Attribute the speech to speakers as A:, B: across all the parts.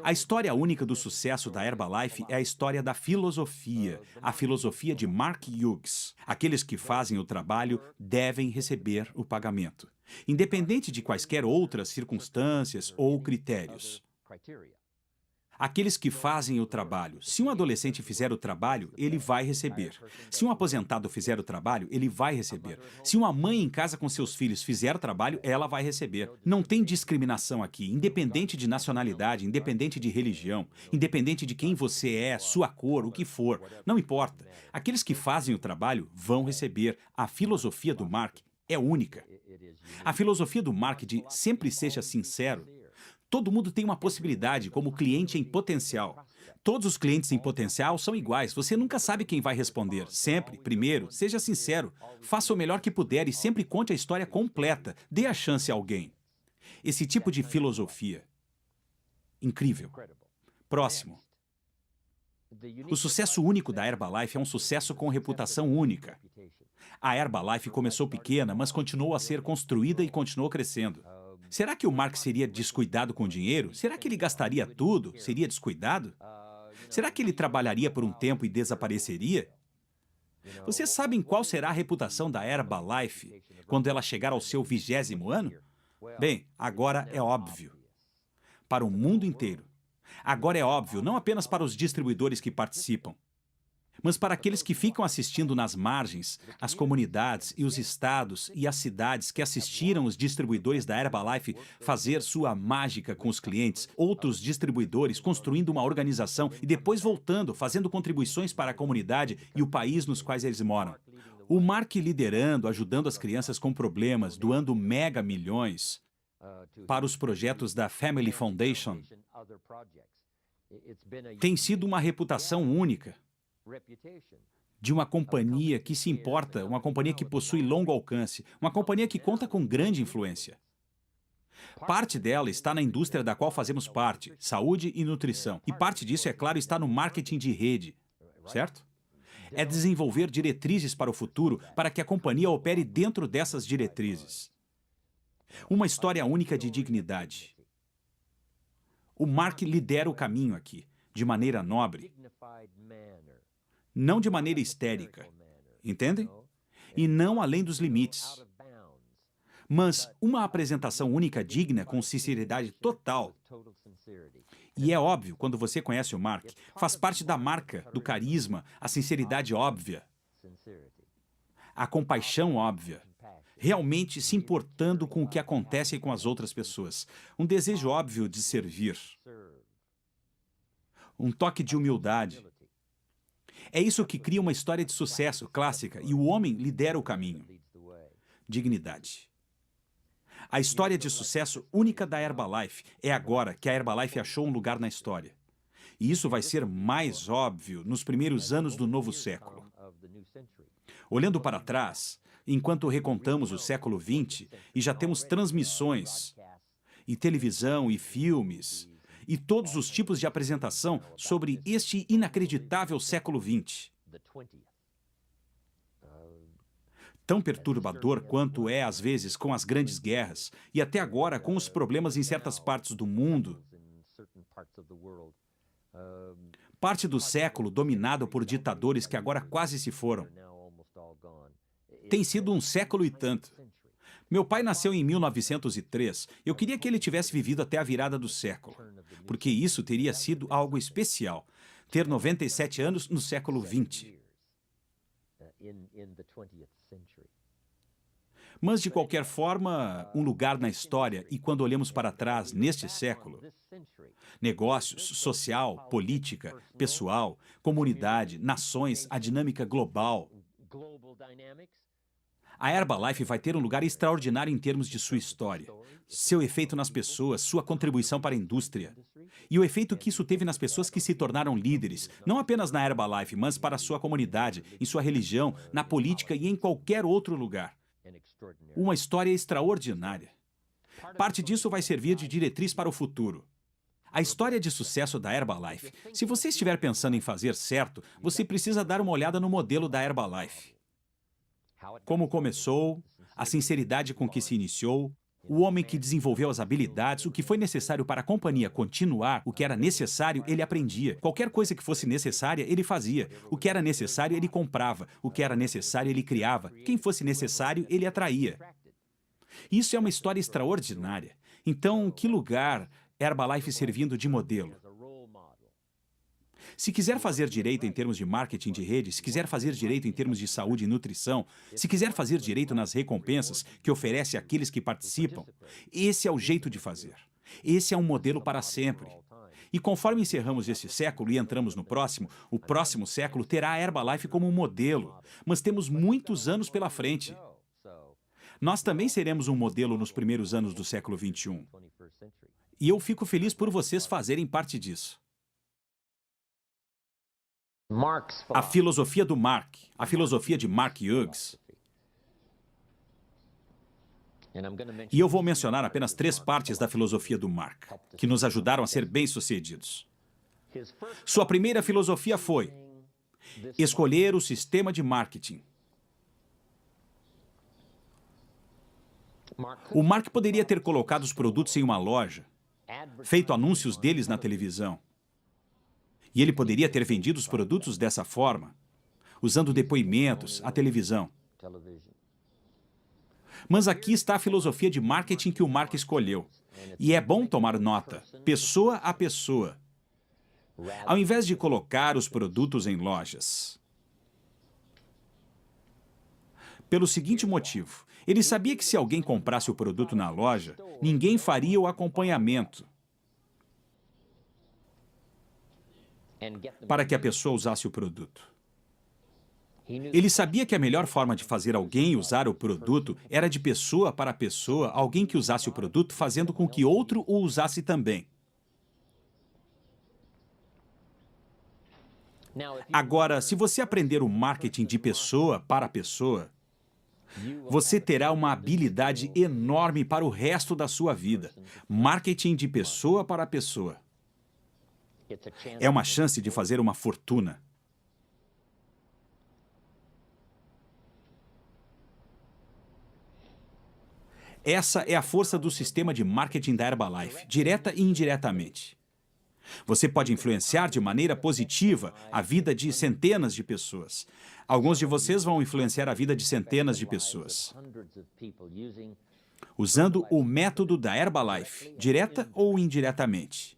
A: A história única do sucesso da Herbalife é a história da filosofia, a filosofia de Mark Hughes. Aqueles que fazem o trabalho devem receber o pagamento, independente de quaisquer outras circunstâncias ou critérios. Aqueles que fazem o trabalho. Se um adolescente fizer o trabalho, ele vai receber. Se um aposentado fizer o trabalho, ele vai receber. Se uma mãe em casa com seus filhos fizer o trabalho, ela vai receber. Não tem discriminação aqui, independente de nacionalidade, independente de religião, independente de quem você é, sua cor, o que for. Não importa. Aqueles que fazem o trabalho vão receber. A filosofia do Mark é única. A filosofia do Mark de sempre seja sincero. Todo mundo tem uma possibilidade como cliente em potencial. Todos os clientes em potencial são iguais, você nunca sabe quem vai responder. Sempre, primeiro, seja sincero, faça o melhor que puder e sempre conte a história completa, dê a chance a alguém. Esse tipo de filosofia. Incrível. Próximo. O sucesso único da Herbalife é um sucesso com reputação única. A Herbalife começou pequena, mas continuou a ser construída e continuou crescendo. Será que o Mark seria descuidado com o dinheiro? Será que ele gastaria tudo? Seria descuidado? Será que ele trabalharia por um tempo e desapareceria? Vocês sabem qual será a reputação da Herbalife quando ela chegar ao seu 20º ano? Bem, agora é óbvio. Para o mundo inteiro. Agora é óbvio, não apenas para os distribuidores que participam, mas para aqueles que ficam assistindo nas margens, as comunidades e os estados e as cidades que assistiram os distribuidores da Herbalife fazer sua mágica com os clientes, outros distribuidores construindo uma organização e depois voltando, fazendo contribuições para a comunidade e o país nos quais eles moram. O Mark liderando, ajudando as crianças com problemas, doando mega milhões para os projetos da Family Foundation. Tem sido uma reputação única de uma companhia que se importa, uma companhia que possui longo alcance, uma companhia que conta com grande influência. Parte dela está na indústria da qual fazemos parte, saúde e nutrição. E parte disso, é claro, está no marketing de rede, certo? É desenvolver diretrizes para o futuro para que a companhia opere dentro dessas diretrizes. Uma história única de dignidade. O Mark lidera o caminho aqui, de maneira nobre. Não de maneira histérica, entendem? E não além dos limites. Mas uma apresentação única digna com sinceridade total. E é óbvio, quando você conhece o Mark, faz parte da marca, do carisma, a sinceridade óbvia, a compaixão óbvia, realmente se importando com o que acontece com as outras pessoas, um desejo óbvio de servir, um toque de humildade. É isso que cria uma história de sucesso clássica e o homem lidera o caminho. Dignidade. A história de sucesso única da Herbalife é agora que a Herbalife achou um lugar na história. E isso vai ser mais óbvio nos primeiros anos do novo século. Olhando para trás, enquanto recontamos o século XX e já temos transmissões, e televisão e filmes, e todos os tipos de apresentação sobre este inacreditável século XX. Tão perturbador quanto é, às vezes, com as grandes guerras, e até agora com os problemas em certas partes do mundo. Parte do século dominado por ditadores que agora quase se foram. Tem sido um século e tanto. Meu pai nasceu em 1903. Eu queria que ele tivesse vivido até a virada do século, porque isso teria sido algo especial, ter 97 anos no século XX. Mas, de qualquer forma, um lugar na história, e quando olhamos para trás neste século, negócios, social, política, pessoal, comunidade, nações, a dinâmica global. A Herbalife vai ter um lugar extraordinário em termos de sua história, seu efeito nas pessoas, sua contribuição para a indústria. E o efeito que isso teve nas pessoas que se tornaram líderes, não apenas na Herbalife, mas para a sua comunidade, em sua religião, na política e em qualquer outro lugar. Uma história extraordinária. Parte disso vai servir de diretriz para o futuro. A história de sucesso da Herbalife. Se você estiver pensando em fazer certo, você precisa dar uma olhada no modelo da Herbalife. Como começou, a sinceridade com que se iniciou, O homem que desenvolveu as habilidades, o que foi necessário para a companhia continuar, o que era necessário, ele aprendia. Qualquer coisa que fosse necessária, ele fazia. O que era necessário, ele comprava. O que era necessário, ele criava. Quem fosse necessário, ele atraía. Isso é uma história extraordinária. Então, que lugar Herbalife servindo de modelo? Se quiser fazer direito em termos de marketing de rede, se quiser fazer direito em termos de saúde e nutrição, se quiser fazer direito nas recompensas que oferece àqueles que participam, esse é o jeito de fazer. Esse é um modelo para sempre. E conforme encerramos esse século e entramos no próximo, o próximo século terá a Herbalife como um modelo. Mas temos muitos anos pela frente. Nós também seremos um modelo nos primeiros anos do século XXI. E eu fico feliz por vocês fazerem parte disso. A filosofia do Mark, a filosofia de Mark Hughes. E eu vou mencionar apenas 3 partes da filosofia do Mark, que nos ajudaram a ser bem-sucedidos. Sua primeira filosofia foi escolher o sistema de marketing. O Mark poderia ter colocado os produtos em uma loja, feito anúncios deles na televisão. E ele poderia ter vendido os produtos dessa forma, usando depoimentos, a televisão. Mas aqui está a filosofia de marketing que o Mark escolheu. E é bom tomar nota, pessoa a pessoa, ao invés de colocar os produtos em lojas. Pelo seguinte motivo, ele sabia que se alguém comprasse o produto na loja, ninguém faria o acompanhamento para que a pessoa usasse o produto. Ele sabia que a melhor forma de fazer alguém usar o produto era de pessoa para pessoa, alguém que usasse o produto fazendo com que outro o usasse também. Agora, se você aprender o marketing de pessoa para pessoa, você terá uma habilidade enorme para o resto da sua vida. Marketing de pessoa para pessoa. É uma chance de fazer uma fortuna. Essa é a força do sistema de marketing da Herbalife, direta e indiretamente. Você pode influenciar de maneira positiva a vida de centenas de pessoas. Alguns de vocês vão influenciar a vida de centenas de pessoas, usando o método da Herbalife, direta ou indiretamente.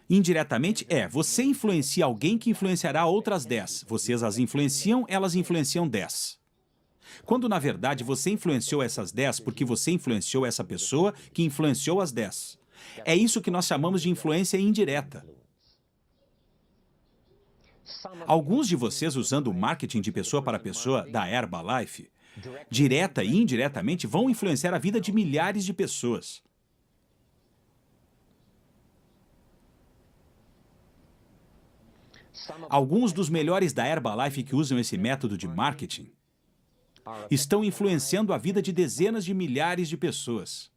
A: Indiretamente você influencia alguém que influenciará outras 10. Vocês as influenciam, elas influenciam 10. Quando, na verdade, você influenciou essas 10 porque você influenciou essa pessoa que influenciou as 10. É isso que nós chamamos de influência indireta. Alguns de vocês, usando o marketing de pessoa para pessoa da Herbalife, direta e indiretamente, vão influenciar a vida de milhares de pessoas. Alguns dos melhores da Herbalife que usam esse método de marketing estão influenciando a vida de dezenas de milhares de pessoas.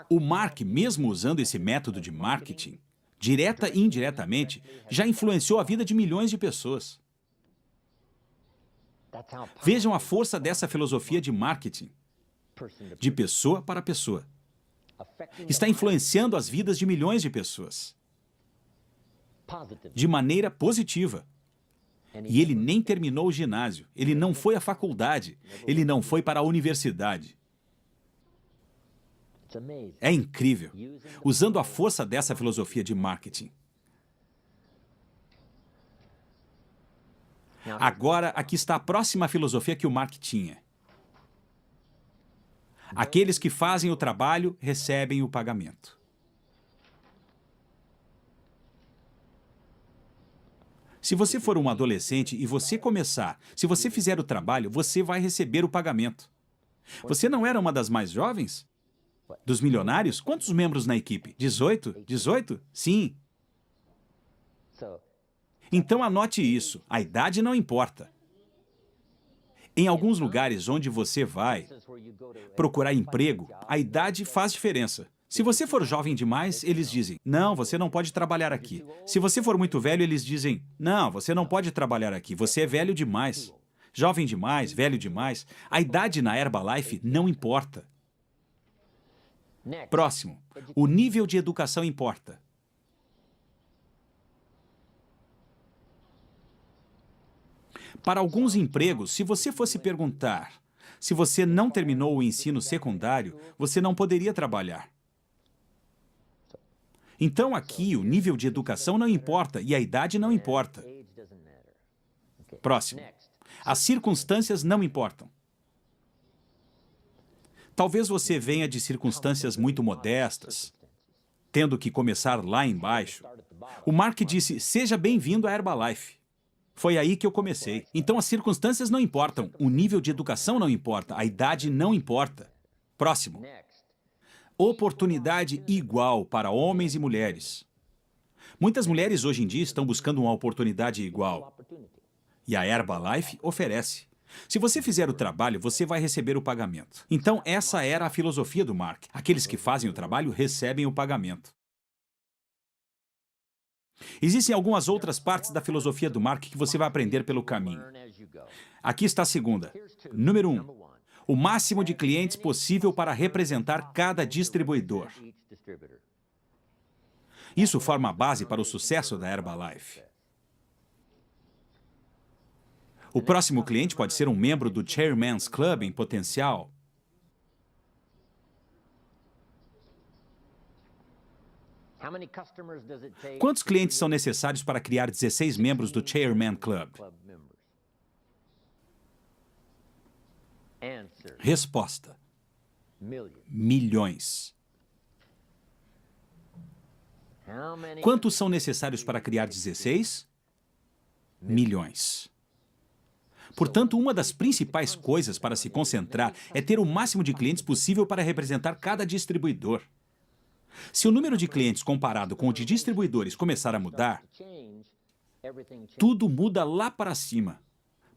A: O Mark, mesmo usando esse método de marketing, direta e indiretamente, já influenciou a vida de milhões de pessoas. Vejam a força dessa filosofia de marketing, de pessoa para pessoa. Está influenciando as vidas de milhões de pessoas, de maneira positiva. E ele nem terminou o ginásio, ele não foi à faculdade, ele não foi para a universidade. É incrível, usando a força dessa filosofia de marketing. Agora, aqui está a próxima filosofia que o Mark tinha. Aqueles que fazem o trabalho recebem o pagamento. Se você for um adolescente e você começar, se você fizer o trabalho, você vai receber o pagamento. Você não era uma das mais jovens? Dos milionários? Quantos membros na equipe? 18? 18? Sim. Então anote isso, a idade não importa. Em alguns lugares onde você vai procurar emprego, a idade faz diferença. Se você for jovem demais, eles dizem, não, você não pode trabalhar aqui. Se você for muito velho, eles dizem, não, você não pode trabalhar aqui, você é velho demais. jovem demais, velho demais. A idade na Herbalife não importa. Próximo, o nível de educação importa. Para alguns empregos, se você fosse perguntar se você não terminou o ensino secundário, você não poderia trabalhar. Então aqui o nível de educação não importa e a idade não importa. Próximo, as circunstâncias não importam. Talvez você venha de circunstâncias muito modestas, tendo que começar lá embaixo. O Mark disse, seja bem-vindo à Herbalife. Foi aí que eu comecei. Então as circunstâncias não importam, o nível de educação não importa, a idade não importa. Próximo. Oportunidade igual para homens e mulheres. Muitas mulheres hoje em dia estão buscando uma oportunidade igual. E a Herbalife oferece. Se você fizer o trabalho, você vai receber o pagamento. Então essa era a filosofia do Mark. Aqueles que fazem o trabalho recebem o pagamento. Existem algumas outras partes da filosofia do Mark que você vai aprender pelo caminho. Aqui está a segunda. Número 1. O máximo de clientes possível para representar cada distribuidor. Isso forma a base para o sucesso da Herbalife. O próximo cliente pode ser um membro do Chairman's Club em potencial. Quantos clientes são necessários para criar 16 membros do Chairman Club? Resposta: milhões. Quantos são necessários para criar 16? Milhões. Portanto, uma das principais coisas para se concentrar é ter o máximo de clientes possível para representar cada distribuidor. Se o número de clientes comparado com o de distribuidores começar a mudar, tudo muda lá para cima.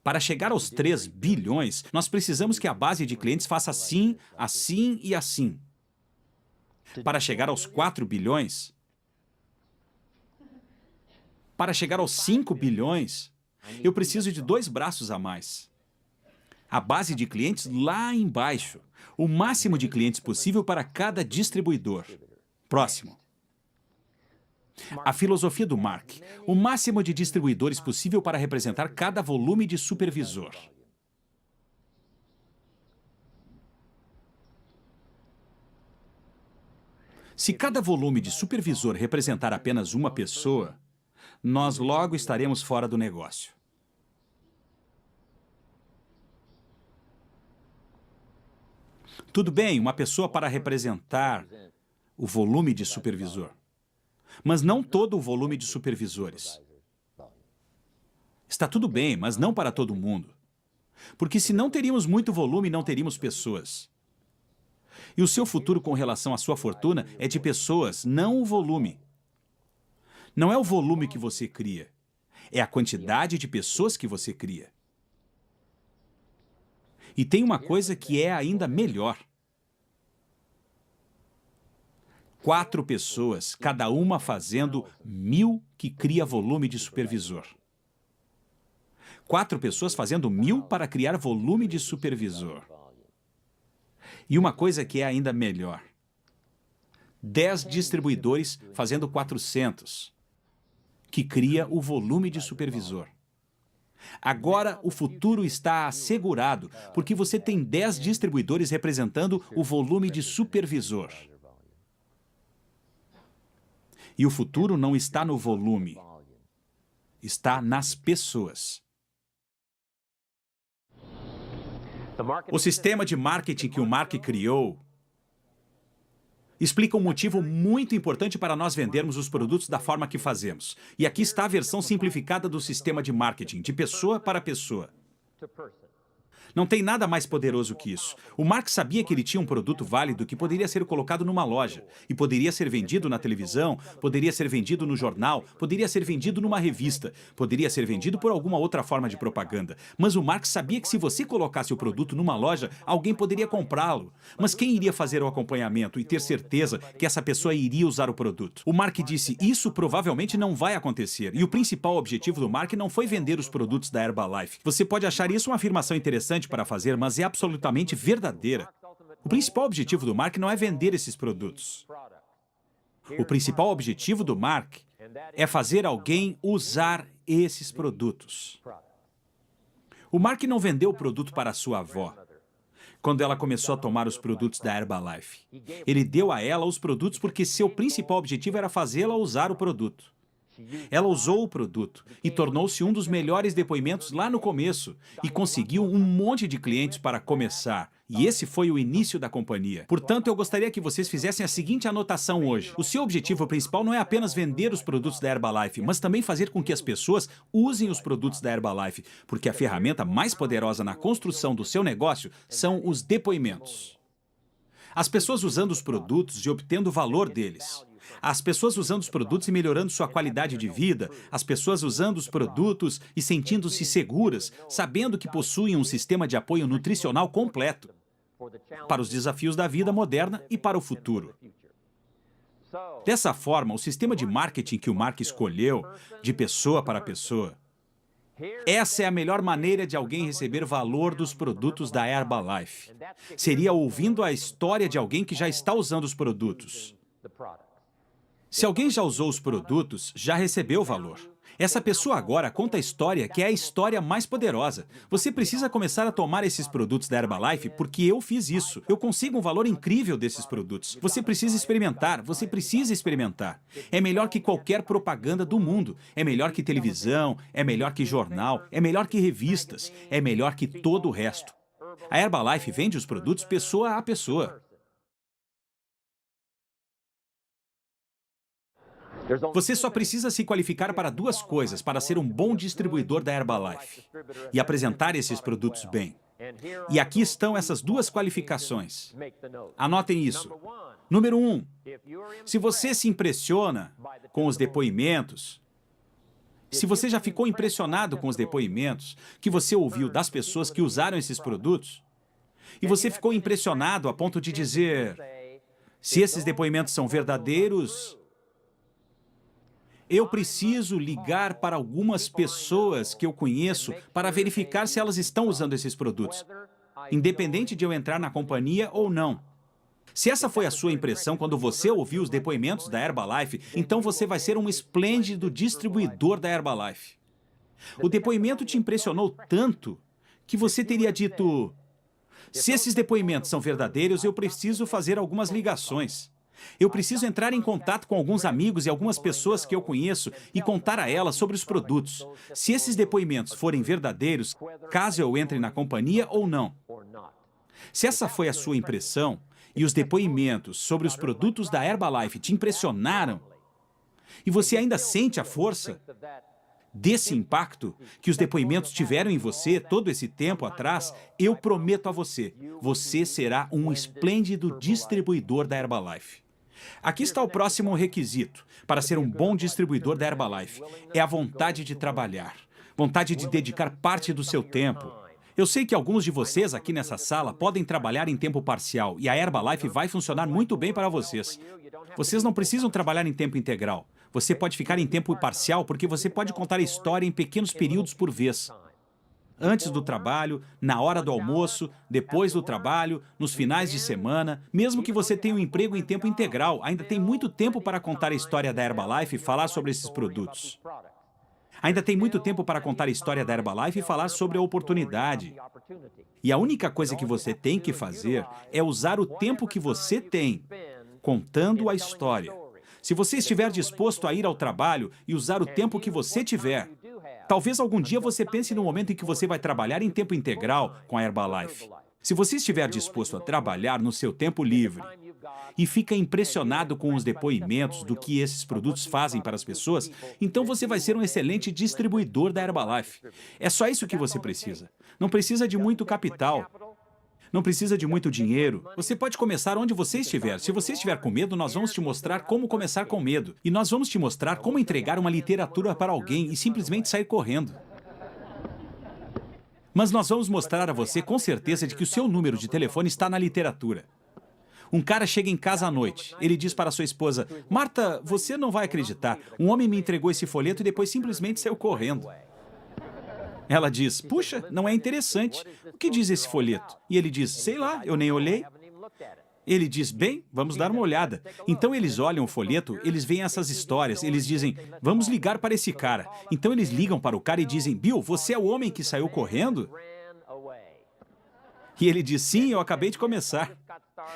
A: Para chegar aos 3 bilhões, nós precisamos que a base de clientes faça assim, assim e assim. Para chegar aos 4 bilhões, para chegar aos 5 bilhões, eu preciso de 2 braços a mais. A base de clientes lá embaixo. O máximo de clientes possível para cada distribuidor. Próximo. A filosofia do Mark. O máximo de distribuidores possível para representar cada volume de supervisor. Se cada volume de supervisor representar apenas uma pessoa, nós logo estaremos fora do negócio. Tudo bem, uma pessoa para representar o volume de supervisor, mas não todo o volume de supervisores. Está tudo bem, mas não para todo mundo. Porque se não teríamos muito volume, não teríamos pessoas. E o seu futuro com relação à sua fortuna é de pessoas, não o volume. Não é o volume que você cria, é a quantidade de pessoas que você cria. E tem uma coisa que é ainda melhor. 4 pessoas, cada uma fazendo 1000 que cria volume de supervisor. 4 pessoas fazendo 1000 para criar volume de supervisor. E uma coisa que é ainda melhor. 10 distribuidores fazendo 400, que cria o volume de supervisor. Agora o futuro está assegurado, porque você tem 10 distribuidores representando o volume de supervisor. E o futuro não está no volume, está nas pessoas. O sistema de marketing que o Mark criou explica um motivo muito importante para nós vendermos os produtos da forma que fazemos. E aqui está a versão simplificada do sistema de marketing, de pessoa para pessoa. Não tem nada mais poderoso que isso. O Mark sabia que ele tinha um produto válido que poderia ser colocado numa loja, e poderia ser vendido na televisão, poderia ser vendido no jornal, poderia ser vendido numa revista, poderia ser vendido por alguma outra forma de propaganda. Mas o Mark sabia que se você colocasse o produto numa loja, alguém poderia comprá-lo. Mas quem iria fazer o acompanhamento e ter certeza que essa pessoa iria usar o produto? O Mark disse, isso provavelmente não vai acontecer. E o principal objetivo do Mark não foi vender os produtos da Herbalife. Você pode achar isso uma afirmação interessante para fazer, mas é absolutamente verdadeira. O principal objetivo do Mark não é vender esses produtos. O principal objetivo do Mark é fazer alguém usar esses produtos. O Mark não vendeu o produto para a sua avó quando ela começou a tomar os produtos da Herbalife. Ele deu a ela os produtos porque seu principal objetivo era fazê-la usar o produto. Ela usou o produto e tornou-se um dos melhores depoimentos lá no começo e conseguiu um monte de clientes para começar. E esse foi o início da companhia. Portanto, eu gostaria que vocês fizessem a seguinte anotação hoje. O seu objetivo principal não é apenas vender os produtos da Herbalife, mas também fazer com que as pessoas usem os produtos da Herbalife, porque a ferramenta mais poderosa na construção do seu negócio são os depoimentos. As pessoas usando os produtos e obtendo o valor deles. As pessoas usando os produtos e melhorando sua qualidade de vida, as pessoas usando os produtos e sentindo-se seguras, sabendo que possuem um sistema de apoio nutricional completo para os desafios da vida moderna e para o futuro. Dessa forma, o sistema de marketing que o Mark escolheu, de pessoa para pessoa, essa é a melhor maneira de alguém receber valor dos produtos da Herbalife. Seria ouvindo a história de alguém que já está usando os produtos. Se alguém já usou os produtos, já recebeu o valor. Essa pessoa agora conta a história que é a história mais poderosa. Você precisa começar a tomar esses produtos da Herbalife porque eu fiz isso. Eu consigo um valor incrível desses produtos. Você precisa experimentar, você precisa experimentar. É melhor que qualquer propaganda do mundo. É melhor que televisão, é melhor que jornal, é melhor que revistas, é melhor que todo o resto. A Herbalife vende os produtos pessoa a pessoa. Você só precisa se qualificar para duas coisas para ser um bom distribuidor da Herbalife e apresentar esses produtos bem. E aqui estão essas duas qualificações. Anotem isso. Número 1, se você se impressiona com os depoimentos, se você já ficou impressionado com os depoimentos que você ouviu das pessoas que usaram esses produtos, e você ficou impressionado a ponto de dizer, se esses depoimentos são verdadeiros, eu preciso ligar para algumas pessoas que eu conheço para verificar se elas estão usando esses produtos, independente de eu entrar na companhia ou não. Se essa foi a sua impressão quando você ouviu os depoimentos da Herbalife, então você vai ser um esplêndido distribuidor da Herbalife. O depoimento te impressionou tanto que você teria dito, se esses depoimentos são verdadeiros, eu preciso fazer algumas ligações. Eu preciso entrar em contato com alguns amigos e algumas pessoas que eu conheço e contar a elas sobre os produtos. Se esses depoimentos forem verdadeiros, caso eu entre na companhia ou não. Se essa foi a sua impressão e os depoimentos sobre os produtos da Herbalife te impressionaram, e você ainda sente a força desse impacto que os depoimentos tiveram em você todo esse tempo atrás, eu prometo a você, você será um esplêndido distribuidor da Herbalife. Aqui está o próximo requisito para ser um bom distribuidor da Herbalife. É a vontade de trabalhar, vontade de dedicar parte do seu tempo. Eu sei que alguns de vocês aqui nessa sala podem trabalhar em tempo parcial e a Herbalife vai funcionar muito bem para vocês. Vocês não precisam trabalhar em tempo integral. Você pode ficar em tempo parcial porque você pode contar a história em pequenos períodos por vez. Antes do trabalho, na hora do almoço, depois do trabalho, nos finais de semana. Mesmo que você tenha um emprego em tempo integral, ainda tem muito tempo para contar a história da Herbalife e falar sobre esses produtos. Ainda tem muito tempo para contar a história da Herbalife e falar sobre a oportunidade. E a única coisa que você tem que fazer é usar o tempo que você tem contando a história. Se você estiver disposto a ir ao trabalho e usar o tempo que você tiver, talvez algum dia você pense no momento em que você vai trabalhar em tempo integral com a Herbalife. Se você estiver disposto a trabalhar no seu tempo livre e fica impressionado com os depoimentos do que esses produtos fazem para as pessoas, então você vai ser um excelente distribuidor da Herbalife. É só isso que você precisa. Não precisa de muito capital. Não precisa de muito dinheiro. Você pode começar onde você estiver. Se você estiver com medo, nós vamos te mostrar como começar com medo. E nós vamos te mostrar como entregar uma literatura para alguém e simplesmente sair correndo. Mas nós vamos mostrar a você com certeza de que o seu número de telefone está na literatura. Um cara chega em casa à noite. Ele diz para sua esposa: Marta, você não vai acreditar. Um homem me entregou esse folheto e depois simplesmente saiu correndo. Ela diz: puxa, não é interessante. O que diz esse folheto? E ele diz: sei lá, eu nem olhei. Ele diz: bem, vamos dar uma olhada. Então eles olham o folheto, eles veem essas histórias, eles dizem: vamos ligar para esse cara. Então eles ligam para o cara e dizem: Bill, você é o homem que saiu correndo? E ele diz: sim, eu acabei de começar.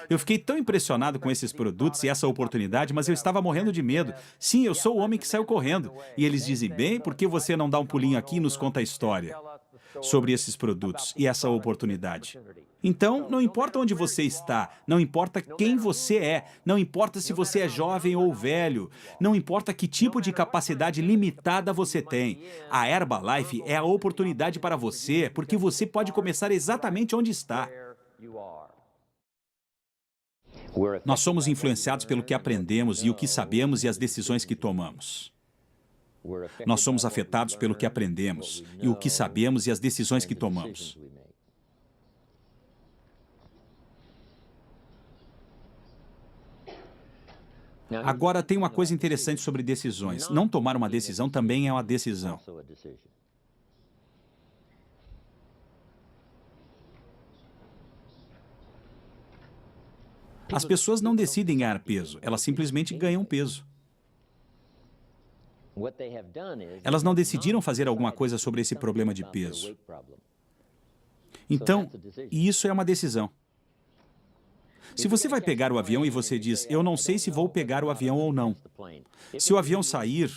A: Eu fiquei tão impressionado com esses produtos e essa oportunidade, mas eu estava morrendo de medo. Sim, eu sou o homem que saiu correndo. E eles dizem: bem, por que você não dá um pulinho aqui e nos conta a história sobre esses produtos e essa oportunidade? Então, não importa onde você está, não importa quem você é, não importa se você é jovem ou velho, não importa que tipo de capacidade limitada você tem. A Herbalife é a oportunidade para você, porque você pode começar exatamente onde está. Nós somos influenciados pelo que aprendemos e o que sabemos e as decisões que tomamos. Nós somos afetados pelo que aprendemos e o que sabemos e as decisões que tomamos. Agora, tem uma coisa interessante sobre decisões. Não tomar uma decisão também é uma decisão. As pessoas não decidem ganhar peso, elas simplesmente ganham peso. Elas não decidiram fazer alguma coisa sobre esse problema de peso. Então, isso é uma decisão. Se você vai pegar o avião e você diz: eu não sei se vou pegar o avião ou não. Se o avião sair,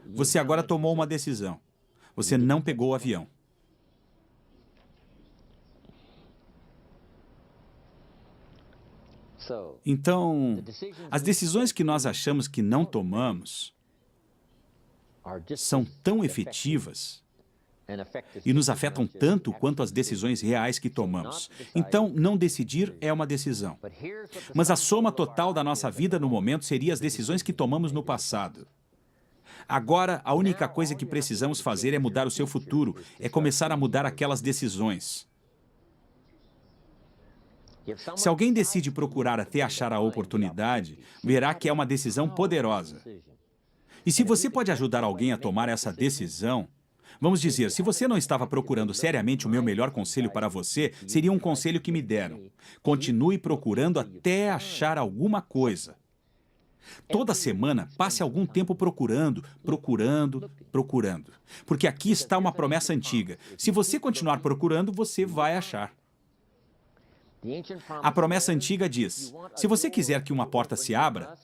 A: você agora tomou uma decisão. Você não pegou o avião. Então, as decisões que nós achamos que não tomamos são tão efetivas e nos afetam tanto quanto as decisões reais que tomamos. Então, não decidir é uma decisão. Mas a soma total da nossa vida no momento seria as decisões que tomamos no passado. Agora, a única coisa que precisamos fazer é mudar o seu futuro, é começar a mudar aquelas decisões. Se alguém decide procurar até achar a oportunidade, verá que é uma decisão poderosa. E se você pode ajudar alguém a tomar essa decisão, vamos dizer, se você não estava procurando seriamente o meu melhor conselho para você, seria um conselho que me deram. Continue procurando até achar alguma coisa. Toda semana, passe algum tempo procurando, procurando, procurando. Porque aqui está uma promessa antiga. Se você continuar procurando, você vai achar. A promessa antiga diz: se você quiser que uma porta se abra,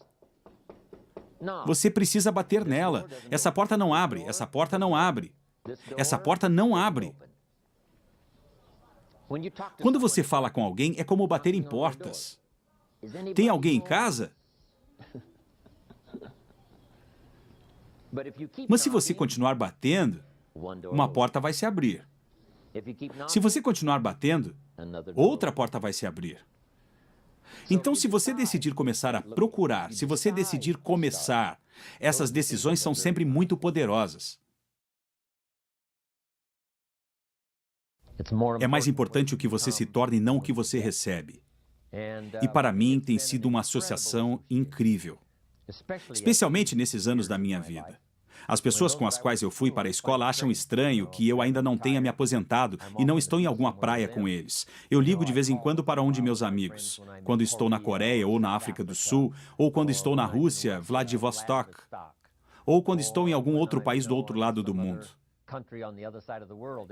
A: você precisa bater nela. Essa porta não abre, essa porta não abre. Essa porta não abre. Quando você fala com alguém, é como bater em portas. Tem alguém em casa? Mas se você continuar batendo, uma porta vai se abrir. Se você continuar batendo, outra porta vai se abrir. Então, se você decidir começar a procurar, se você decidir começar, essas decisões são sempre muito poderosas. É mais importante o que você se torna e não o que você recebe. E para mim tem sido uma associação incrível, especialmente nesses anos da minha vida. As pessoas com as quais eu fui para a escola acham estranho que eu ainda não tenha me aposentado e não estou em alguma praia com eles. Eu ligo de vez em quando para um de meus amigos, quando estou na Coreia ou na África do Sul, ou quando estou na Rússia, Vladivostok, ou quando estou em algum outro país do outro lado do mundo.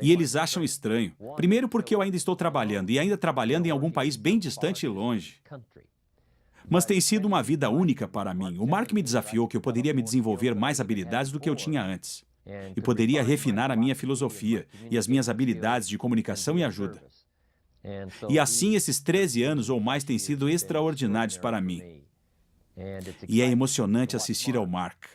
A: E eles acham estranho. Primeiro porque eu ainda estou trabalhando, e ainda trabalhando em algum país bem distante e longe. Mas tem sido uma vida única para mim. O Mark me desafiou que eu poderia me desenvolver mais habilidades do que eu tinha antes. E poderia refinar a minha filosofia e as minhas habilidades de comunicação e ajuda. E assim, esses 13 anos ou mais têm sido extraordinários para mim. E é emocionante assistir ao Mark.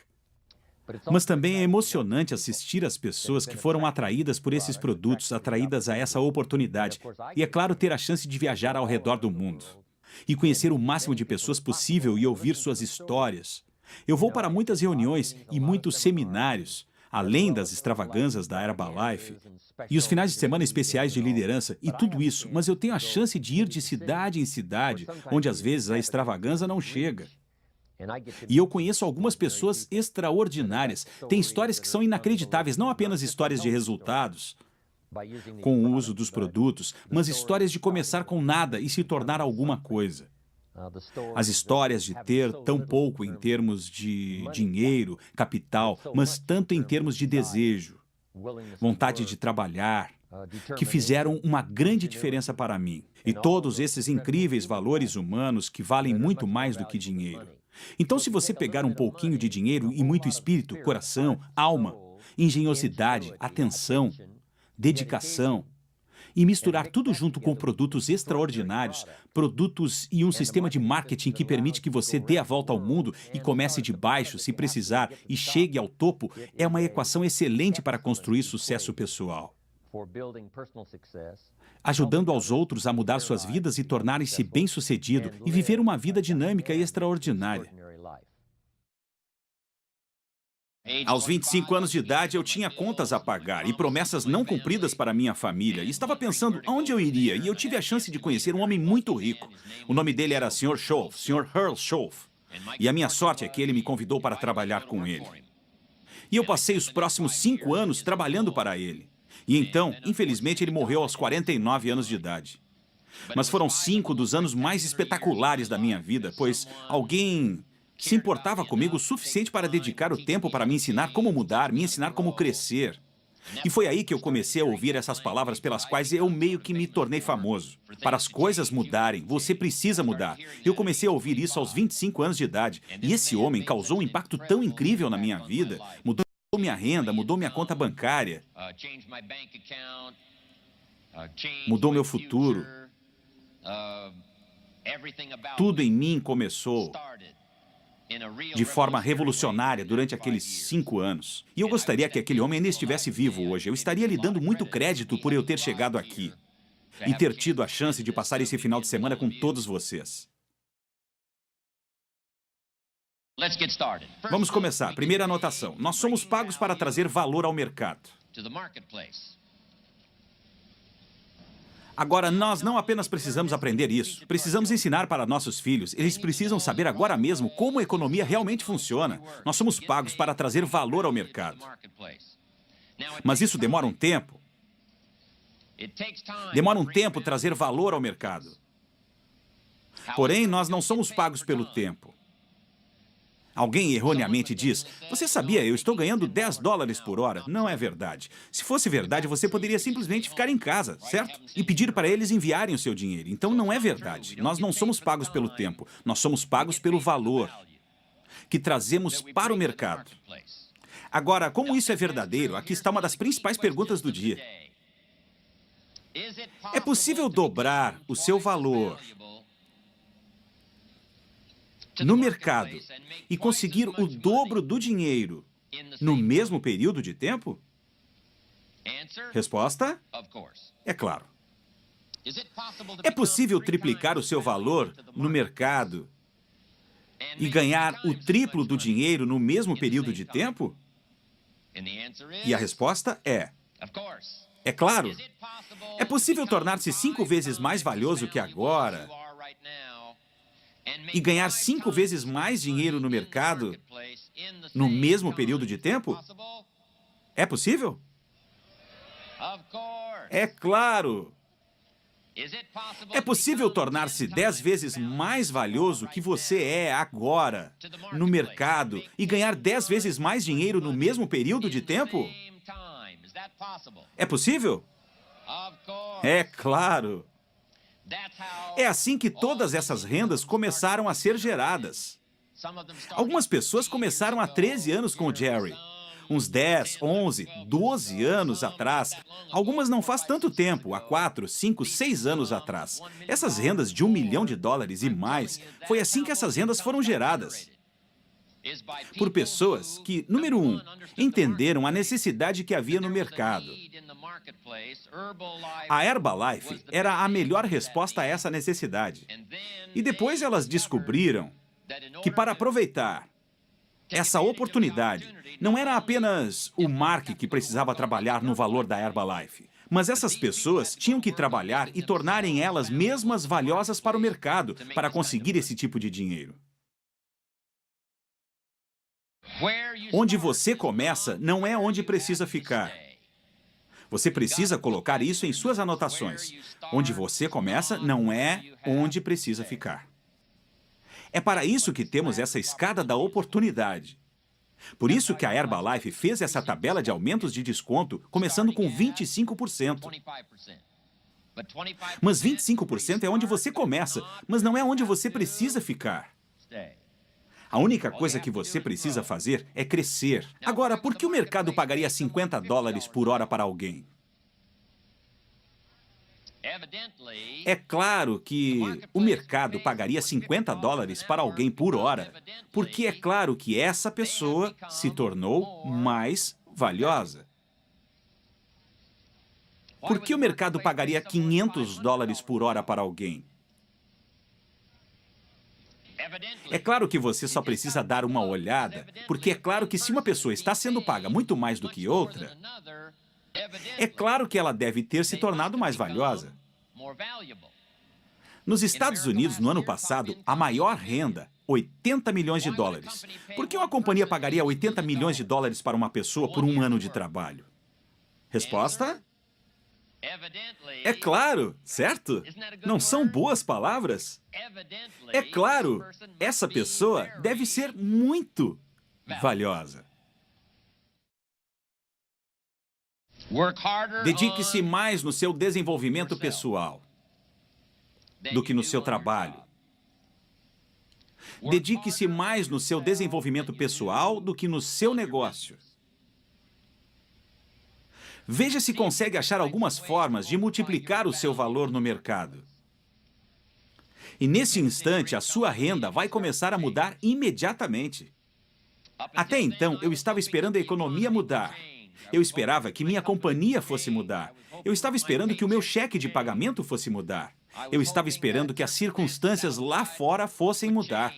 A: Mas também é emocionante assistir as pessoas que foram atraídas por esses produtos, atraídas a essa oportunidade. E, é claro, ter a chance de viajar ao redor do mundo. E conhecer o máximo de pessoas possível e ouvir suas histórias. Eu vou para muitas reuniões e muitos seminários, além das extravagâncias da Herbalife, e os finais de semana especiais de liderança, e tudo isso, mas eu tenho a chance de ir de cidade em cidade, onde às vezes a extravagância não chega. E eu conheço algumas pessoas extraordinárias. Tem histórias que são inacreditáveis, não apenas histórias de resultados com o uso dos produtos, mas histórias de começar com nada e se tornar alguma coisa. As histórias de ter tão pouco em termos de dinheiro, capital, mas tanto em termos de desejo, vontade de trabalhar, que fizeram uma grande diferença para mim. E todos esses incríveis valores humanos que valem muito mais do que dinheiro. Então, se você pegar um pouquinho de dinheiro e muito espírito, coração, alma, engenhosidade, atenção, dedicação, e misturar tudo junto com produtos extraordinários, produtos e um sistema de marketing que permite que você dê a volta ao mundo e comece de baixo, se precisar, e chegue ao topo, é uma equação excelente para construir sucesso pessoal. Ajudando aos outros a mudar suas vidas e tornarem-se bem-sucedidos e viver uma vida dinâmica e extraordinária. Aos 25 anos de idade, eu tinha contas a pagar e promessas não cumpridas para minha família. E estava pensando aonde eu iria, e eu tive a chance de conhecer um homem muito rico. O nome dele era Sr. Schoaf, Sr. Earl Schoaf. E a minha sorte é que ele me convidou para trabalhar com ele. E eu passei os próximos 5 anos trabalhando para ele. E então, infelizmente, ele morreu aos 49 anos de idade. Mas foram 5 dos anos mais espetaculares da minha vida, pois alguém se importava comigo o suficiente para dedicar o tempo para me ensinar como mudar, me ensinar como crescer. E foi aí que eu comecei a ouvir essas palavras pelas quais eu meio que me tornei famoso. Para as coisas mudarem, você precisa mudar. Eu comecei a ouvir isso aos 25 anos de idade. E esse homem causou um impacto tão incrível na minha vida, mudou minha renda, mudou minha conta bancária, mudou meu futuro. Tudo em mim começou de forma revolucionária durante aqueles 5 anos. E eu gostaria que aquele homem ainda estivesse vivo hoje. Eu estaria lhe dando muito crédito por eu ter chegado aqui e ter tido a chance de passar esse final de semana com todos vocês. Vamos começar. Primeira anotação. Nós somos pagos para trazer valor ao mercado. Agora, nós não apenas precisamos aprender isso, precisamos ensinar para nossos filhos. Eles precisam saber agora mesmo como a economia realmente funciona. Nós somos pagos para trazer valor ao mercado. Mas isso demora um tempo. Demora um tempo trazer valor ao mercado. Porém, nós não somos pagos pelo tempo. Alguém erroneamente diz, você sabia, eu estou ganhando $10 por hora. Não é verdade. Se fosse verdade, você poderia simplesmente ficar em casa, certo? E pedir para eles enviarem o seu dinheiro. Então não é verdade. Nós não somos pagos pelo tempo. Nós somos pagos pelo valor que trazemos para o mercado. Agora, como isso é verdadeiro, aqui está uma das principais perguntas do dia. É possível dobrar o seu valor no mercado e conseguir o dobro do dinheiro no mesmo período de tempo? Resposta? É claro. É possível triplicar o seu valor no mercado e ganhar o triplo do dinheiro no mesmo período de tempo? E a resposta é: é claro. É possível tornar-se 5 vezes mais valioso que agora e ganhar 5 vezes mais dinheiro no mercado no mesmo período de tempo? É possível? É claro! É possível tornar-se 10 vezes mais valioso que você é agora no mercado e ganhar 10 vezes mais dinheiro no mesmo período de tempo? É possível? É claro! É assim que todas essas rendas começaram a ser geradas. Algumas pessoas começaram há 13 anos com o Jerry. uns 10, 11, 12 anos atrás. Algumas não faz tanto tempo, há 4, 5, 6 anos atrás. Essas rendas de $1 milhão e mais, foi assim que essas rendas foram geradas. Por pessoas que, número 1, entenderam a necessidade que havia no mercado. A Herbalife era a melhor resposta a essa necessidade. E depois elas descobriram que para aproveitar essa oportunidade, não era apenas o Mark que precisava trabalhar no valor da Herbalife, mas essas pessoas tinham que trabalhar e tornarem elas mesmas valiosas para o mercado para conseguir esse tipo de dinheiro. Onde você começa não é onde precisa ficar. Você precisa colocar isso em suas anotações. Onde você começa não é onde precisa ficar. É para isso que temos essa escada da oportunidade. Por isso que a Herbalife fez essa tabela de aumentos de desconto, começando com 25%. Mas 25% é onde você começa, mas não é onde você precisa ficar. A única coisa que você precisa fazer é crescer. Agora, por que o mercado pagaria $50 por hora para alguém? É claro que o mercado pagaria $50 para alguém por hora, porque é claro que essa pessoa se tornou mais valiosa. Por que o mercado pagaria $500 por hora para alguém? É claro que você só precisa dar uma olhada, porque é claro que se uma pessoa está sendo paga muito mais do que outra, é claro que ela deve ter se tornado mais valiosa. Nos Estados Unidos, no ano passado, a maior renda, $80 milhões. Por que uma companhia pagaria $80 milhões para uma pessoa por um ano de trabalho? Resposta? É claro, certo? Não são boas palavras? É claro, essa pessoa deve ser muito valiosa. Dedique-se mais no seu desenvolvimento pessoal do que no seu trabalho. Dedique-se mais no seu desenvolvimento pessoal do que no seu negócio. Veja se consegue achar algumas formas de multiplicar o seu valor no mercado. E nesse instante, a sua renda vai começar a mudar imediatamente. Até então, eu estava esperando a economia mudar. Eu esperava que minha companhia fosse mudar. Eu estava esperando que o meu cheque de pagamento fosse mudar. Eu estava esperando que as circunstâncias lá fora fossem mudar.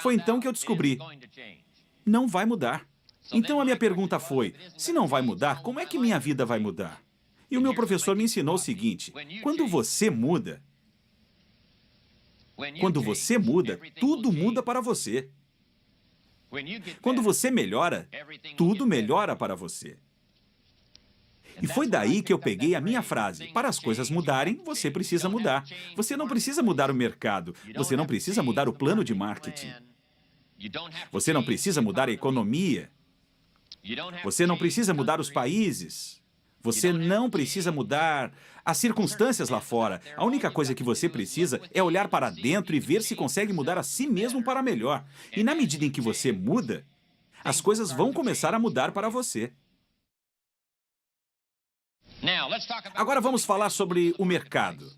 A: Foi então que eu descobri: não vai mudar. Então a minha pergunta foi: se não vai mudar, como é que minha vida vai mudar? E o meu professor me ensinou o seguinte: quando você muda, tudo muda para você. Quando você melhora, tudo melhora para você. E foi daí que eu peguei a minha frase: para as coisas mudarem, você precisa mudar. Você não precisa mudar o mercado, você não precisa mudar o plano de marketing. Você não precisa mudar a economia. Você não precisa mudar os países. Você não precisa mudar as circunstâncias lá fora. A única coisa que você precisa é olhar para dentro e ver se consegue mudar a si mesmo para melhor. E na medida em que você muda, as coisas vão começar a mudar para você. Agora vamos falar sobre o mercado.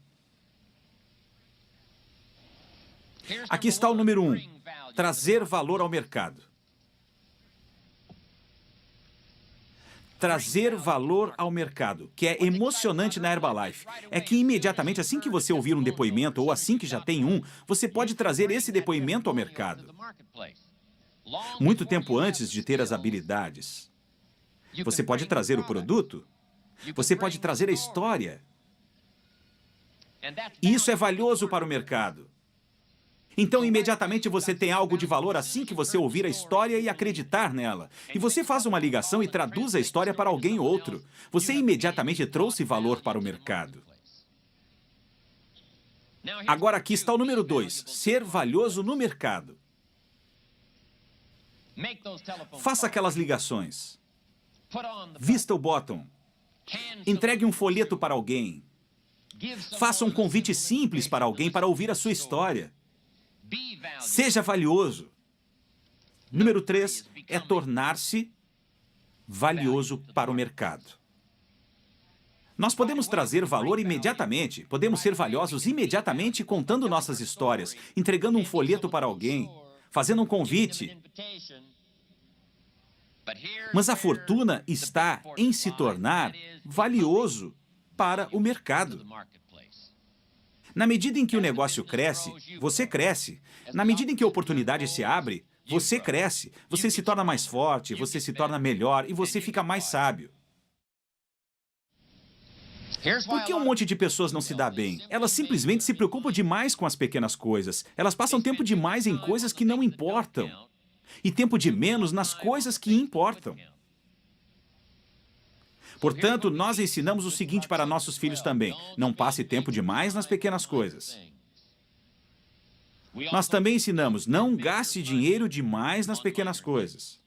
A: Aqui está o número 1, trazer valor ao mercado. Trazer valor ao mercado, que é emocionante na Herbalife, é que imediatamente assim que você ouvir um depoimento ou assim que já tem um, você pode trazer esse depoimento ao mercado. Muito tempo antes de ter as habilidades. Você pode trazer o produto, você pode trazer a história. E isso é valioso para o mercado. Então, imediatamente você tem algo de valor assim que você ouvir a história e acreditar nela. E você faz uma ligação e traduz a história para alguém outro. Você imediatamente trouxe valor para o mercado. Agora aqui está o número 2, ser valioso no mercado. Faça aquelas ligações. Vista o bottom. Entregue um folheto para alguém. Faça um convite simples para alguém para ouvir a sua história. Seja valioso. Número 3 é tornar-se valioso para o mercado. Nós podemos trazer valor imediatamente, podemos ser valiosos imediatamente contando nossas histórias, entregando um folheto para alguém, fazendo um convite. Mas a fortuna está em se tornar valioso para o mercado. Na medida em que o negócio cresce, você cresce. Na medida em que a oportunidade se abre, você cresce. Você se torna mais forte, você se torna melhor e você fica mais sábio. Por que um monte de pessoas não se dá bem? Elas simplesmente se preocupam demais com as pequenas coisas. Elas passam tempo demais em coisas que não importam. E tempo de menos nas coisas que importam. Portanto, nós ensinamos o seguinte para nossos filhos também: não passe tempo demais nas pequenas coisas. Nós também ensinamos: não gaste dinheiro demais nas pequenas coisas.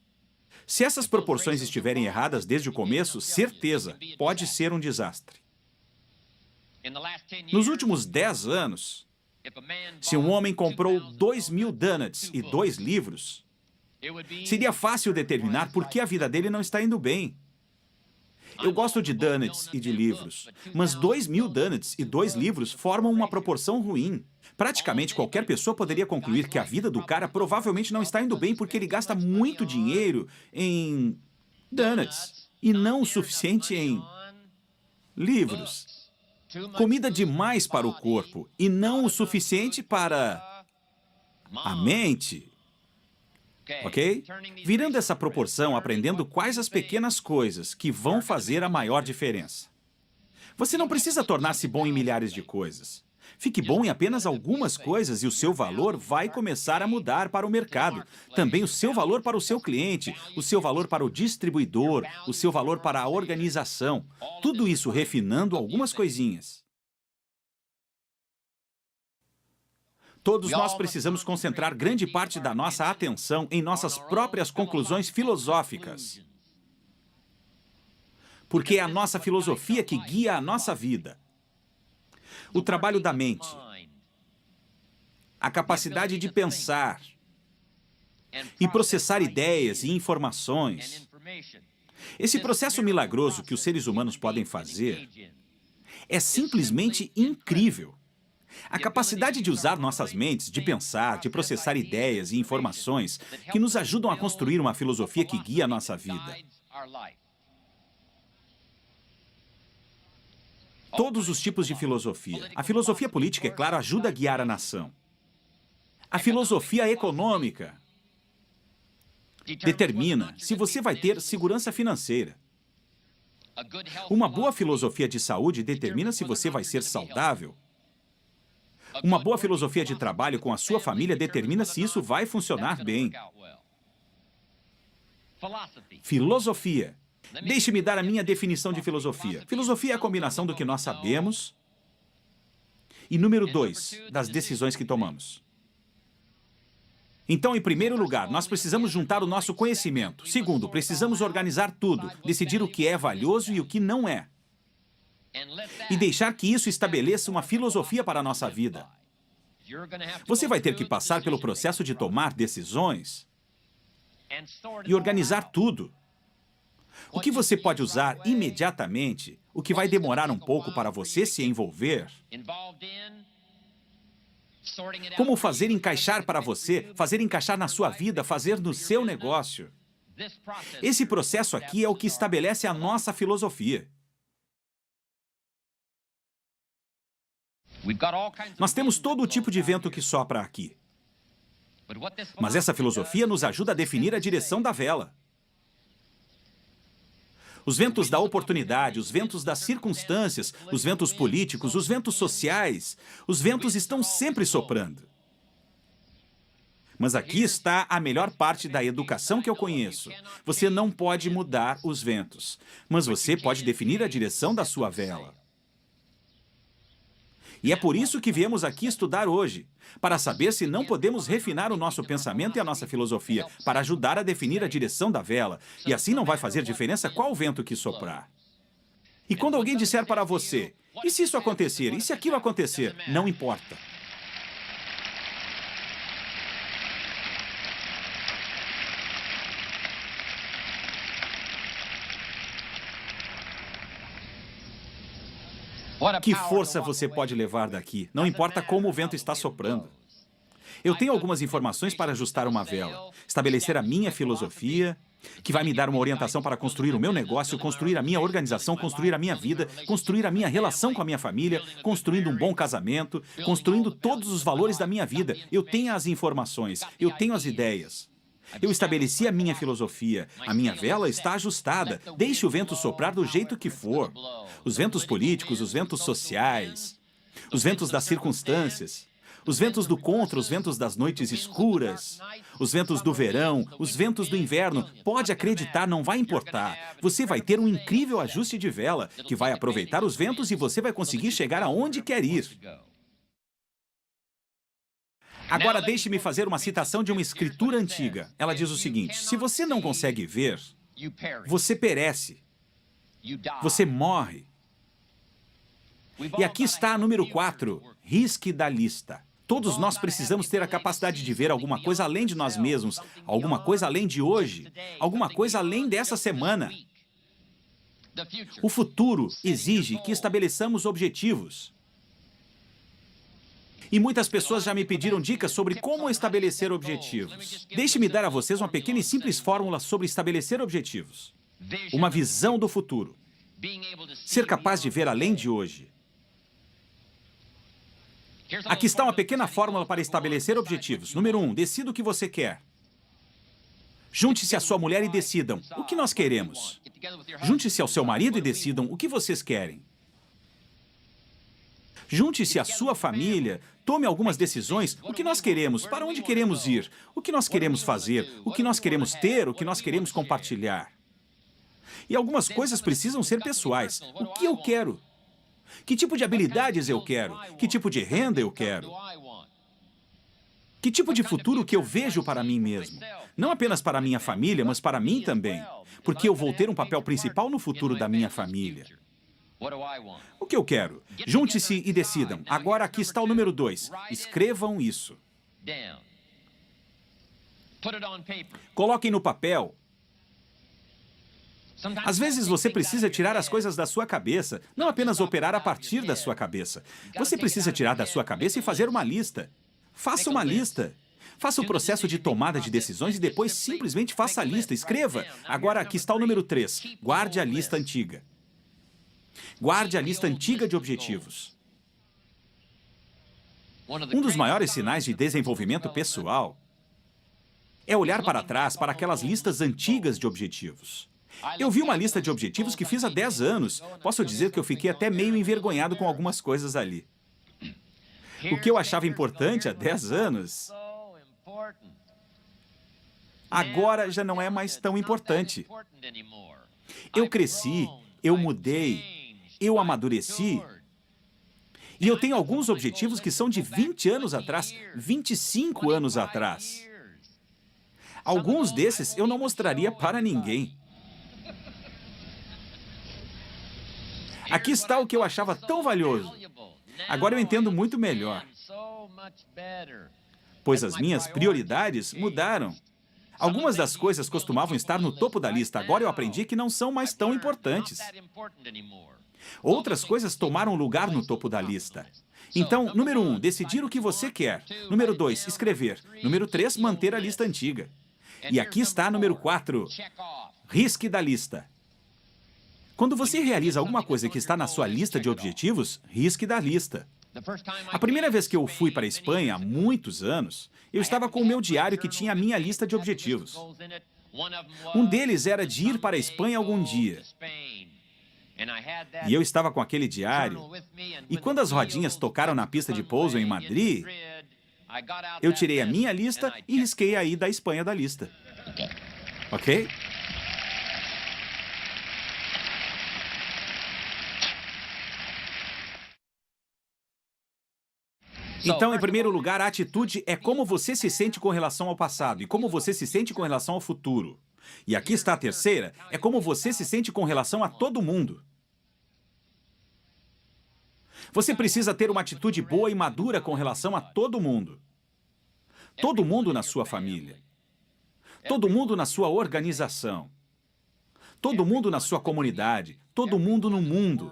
A: Se essas proporções estiverem erradas desde o começo, certeza, pode ser um desastre. Nos últimos 10 anos, se um homem comprou 2.000 donuts e 2 livros, seria fácil determinar por que a vida dele não está indo bem. Eu gosto de donuts e de livros, mas 2.000 donuts e 2 livros formam uma proporção ruim. Praticamente qualquer pessoa poderia concluir que a vida do cara provavelmente não está indo bem porque ele gasta muito dinheiro em donuts e não o suficiente em livros. Comida demais para o corpo e não o suficiente para a mente. Ok? Virando essa proporção, aprendendo quais as pequenas coisas que vão fazer a maior diferença. Você não precisa tornar-se bom em milhares de coisas. Fique bom em apenas algumas coisas e o seu valor vai começar a mudar para o mercado. Também o seu valor para o seu cliente, o seu valor para o distribuidor, o seu valor para a organização. Tudo isso refinando algumas coisinhas. Todos nós precisamos concentrar grande parte da nossa atenção em nossas próprias conclusões filosóficas. Porque é a nossa filosofia que guia a nossa vida. O trabalho da mente, a capacidade de pensar e processar ideias e informações. Esse processo milagroso que os seres humanos podem fazer é simplesmente incrível. A capacidade de usar nossas mentes, de pensar, de processar ideias e informações que nos ajudam a construir uma filosofia que guia a nossa vida. Todos os tipos de filosofia. A filosofia política, é claro, ajuda a guiar a nação. A filosofia econômica determina se você vai ter segurança financeira. Uma boa filosofia de saúde determina se você vai ser saudável. Uma boa filosofia de trabalho com a sua família determina se isso vai funcionar bem. Filosofia. Deixe-me dar a minha definição de filosofia. Filosofia é a combinação do que nós sabemos e, número 2, das decisões que tomamos. Então, em primeiro lugar, nós precisamos juntar o nosso conhecimento. Segundo, precisamos organizar tudo, decidir o que é valioso e o que não é. E deixar que isso estabeleça uma filosofia para a nossa vida. Você vai ter que passar pelo processo de tomar decisões e organizar tudo. O que você pode usar imediatamente, o que vai demorar um pouco para você se envolver. Como fazer encaixar para você, fazer encaixar na sua vida, fazer no seu negócio. Esse processo aqui é o que estabelece a nossa filosofia. Nós temos todo o tipo de vento que sopra aqui. Mas essa filosofia nos ajuda a definir a direção da vela. Os ventos da oportunidade, os ventos das circunstâncias, os ventos políticos, os ventos sociais, os ventos estão sempre soprando. Mas aqui está a melhor parte da educação que eu conheço. Você não pode mudar os ventos, mas você pode definir a direção da sua vela. E é por isso que viemos aqui estudar hoje, para saber se não podemos refinar o nosso pensamento e a nossa filosofia, para ajudar a definir a direção da vela, e assim não vai fazer diferença qual vento que soprar. E quando alguém disser para você, e se isso acontecer, e se aquilo acontecer, não importa. Que força você pode levar daqui? Não importa como o vento está soprando. Eu tenho algumas informações para ajustar uma vela, estabelecer a minha filosofia, que vai me dar uma orientação para construir o meu negócio, construir a minha organização, construir a minha vida, construir a minha relação com a minha família, construindo um bom casamento, construindo todos os valores da minha vida. Eu tenho as informações, eu tenho as ideias. Eu estabeleci a minha filosofia. A minha vela está ajustada. Deixe o vento soprar do jeito que for. Os ventos políticos, os ventos sociais, os ventos das circunstâncias, os ventos do contra, os ventos das noites escuras, os ventos do verão, os ventos do inverno. Pode acreditar, não vai importar. Você vai ter um incrível ajuste de vela, que vai aproveitar os ventos e você vai conseguir chegar aonde quer ir. Agora deixe-me fazer uma citação de uma escritura antiga. Ela diz o seguinte: se você não consegue ver, você perece, você morre. E aqui está a número 4, risque da lista. Todos nós precisamos ter a capacidade de ver alguma coisa além de nós mesmos, alguma coisa além de hoje, alguma coisa além dessa semana. O futuro exige que estabeleçamos objetivos. E muitas pessoas já me pediram dicas sobre como estabelecer objetivos. Deixe-me dar a vocês uma pequena e simples fórmula sobre estabelecer objetivos. Uma visão do futuro. Ser capaz de ver além de hoje. Aqui está uma pequena fórmula para estabelecer objetivos. Número 1, decida o que você quer. Junte-se à sua mulher e decidam o que nós queremos. Junte-se ao seu marido e decidam o que vocês querem. Junte-se à sua família, tome algumas decisões, o que nós queremos, para onde queremos ir, o que nós queremos fazer, o que nós queremos ter, o que nós queremos compartilhar. E algumas coisas precisam ser pessoais. O que eu quero? Que tipo de habilidades eu quero? Que tipo de renda eu quero? Que tipo de futuro que eu vejo para mim mesmo? Não apenas para a minha família, mas para mim também. Porque eu vou ter um papel principal no futuro da minha família. O que eu quero? Junte-se e decidam. Agora aqui está o número 2. Escrevam isso. Coloquem no papel. Às vezes você precisa tirar as coisas da sua cabeça, não apenas operar a partir da sua cabeça. Você precisa tirar da sua cabeça e fazer uma lista. Faça uma lista. Faça o processo de tomada de decisões e depois simplesmente faça a lista. Escreva. Agora aqui está o número 3. Guarde a lista antiga. Guarde a lista antiga de objetivos. Um dos maiores sinais de desenvolvimento pessoal é olhar para trás para aquelas listas antigas de objetivos. Eu vi uma lista de objetivos que fiz há 10 anos. Posso dizer que eu fiquei até meio envergonhado com algumas coisas ali. O que eu achava importante há 10 anos, agora já não é mais tão importante. Eu cresci, eu mudei, eu amadureci. E eu tenho alguns objetivos que são de 20 anos atrás, 25 anos atrás. Alguns desses eu não mostraria para ninguém. Aqui está o que eu achava tão valioso. Agora eu entendo muito melhor, pois as minhas prioridades mudaram. Algumas das coisas costumavam estar no topo da lista, agora eu aprendi que não são mais tão importantes. Outras coisas tomaram lugar no topo da lista. Então, número 1, decidir o que você quer. Número 2, escrever. Número 3, manter a lista antiga. E aqui está número 4, risque da lista. Quando você realiza alguma coisa que está na sua lista de objetivos, risque da lista. A primeira vez que eu fui para a Espanha, há muitos anos, eu estava com o meu diário que tinha a minha lista de objetivos. Um deles era de ir para a Espanha algum dia. E eu estava com aquele diário, e quando as rodinhas tocaram na pista de pouso em Madrid, eu tirei a minha lista e risquei a ida à Espanha da lista. Ok? Então, em primeiro lugar, a atitude é como você se sente com relação ao passado e como você se sente com relação ao futuro. E aqui está a terceira, é como você se sente com relação a todo mundo. Você precisa ter uma atitude boa e madura com relação a todo mundo. Todo mundo na sua família. Todo mundo na sua organização. Todo mundo na sua comunidade. Todo mundo no mundo.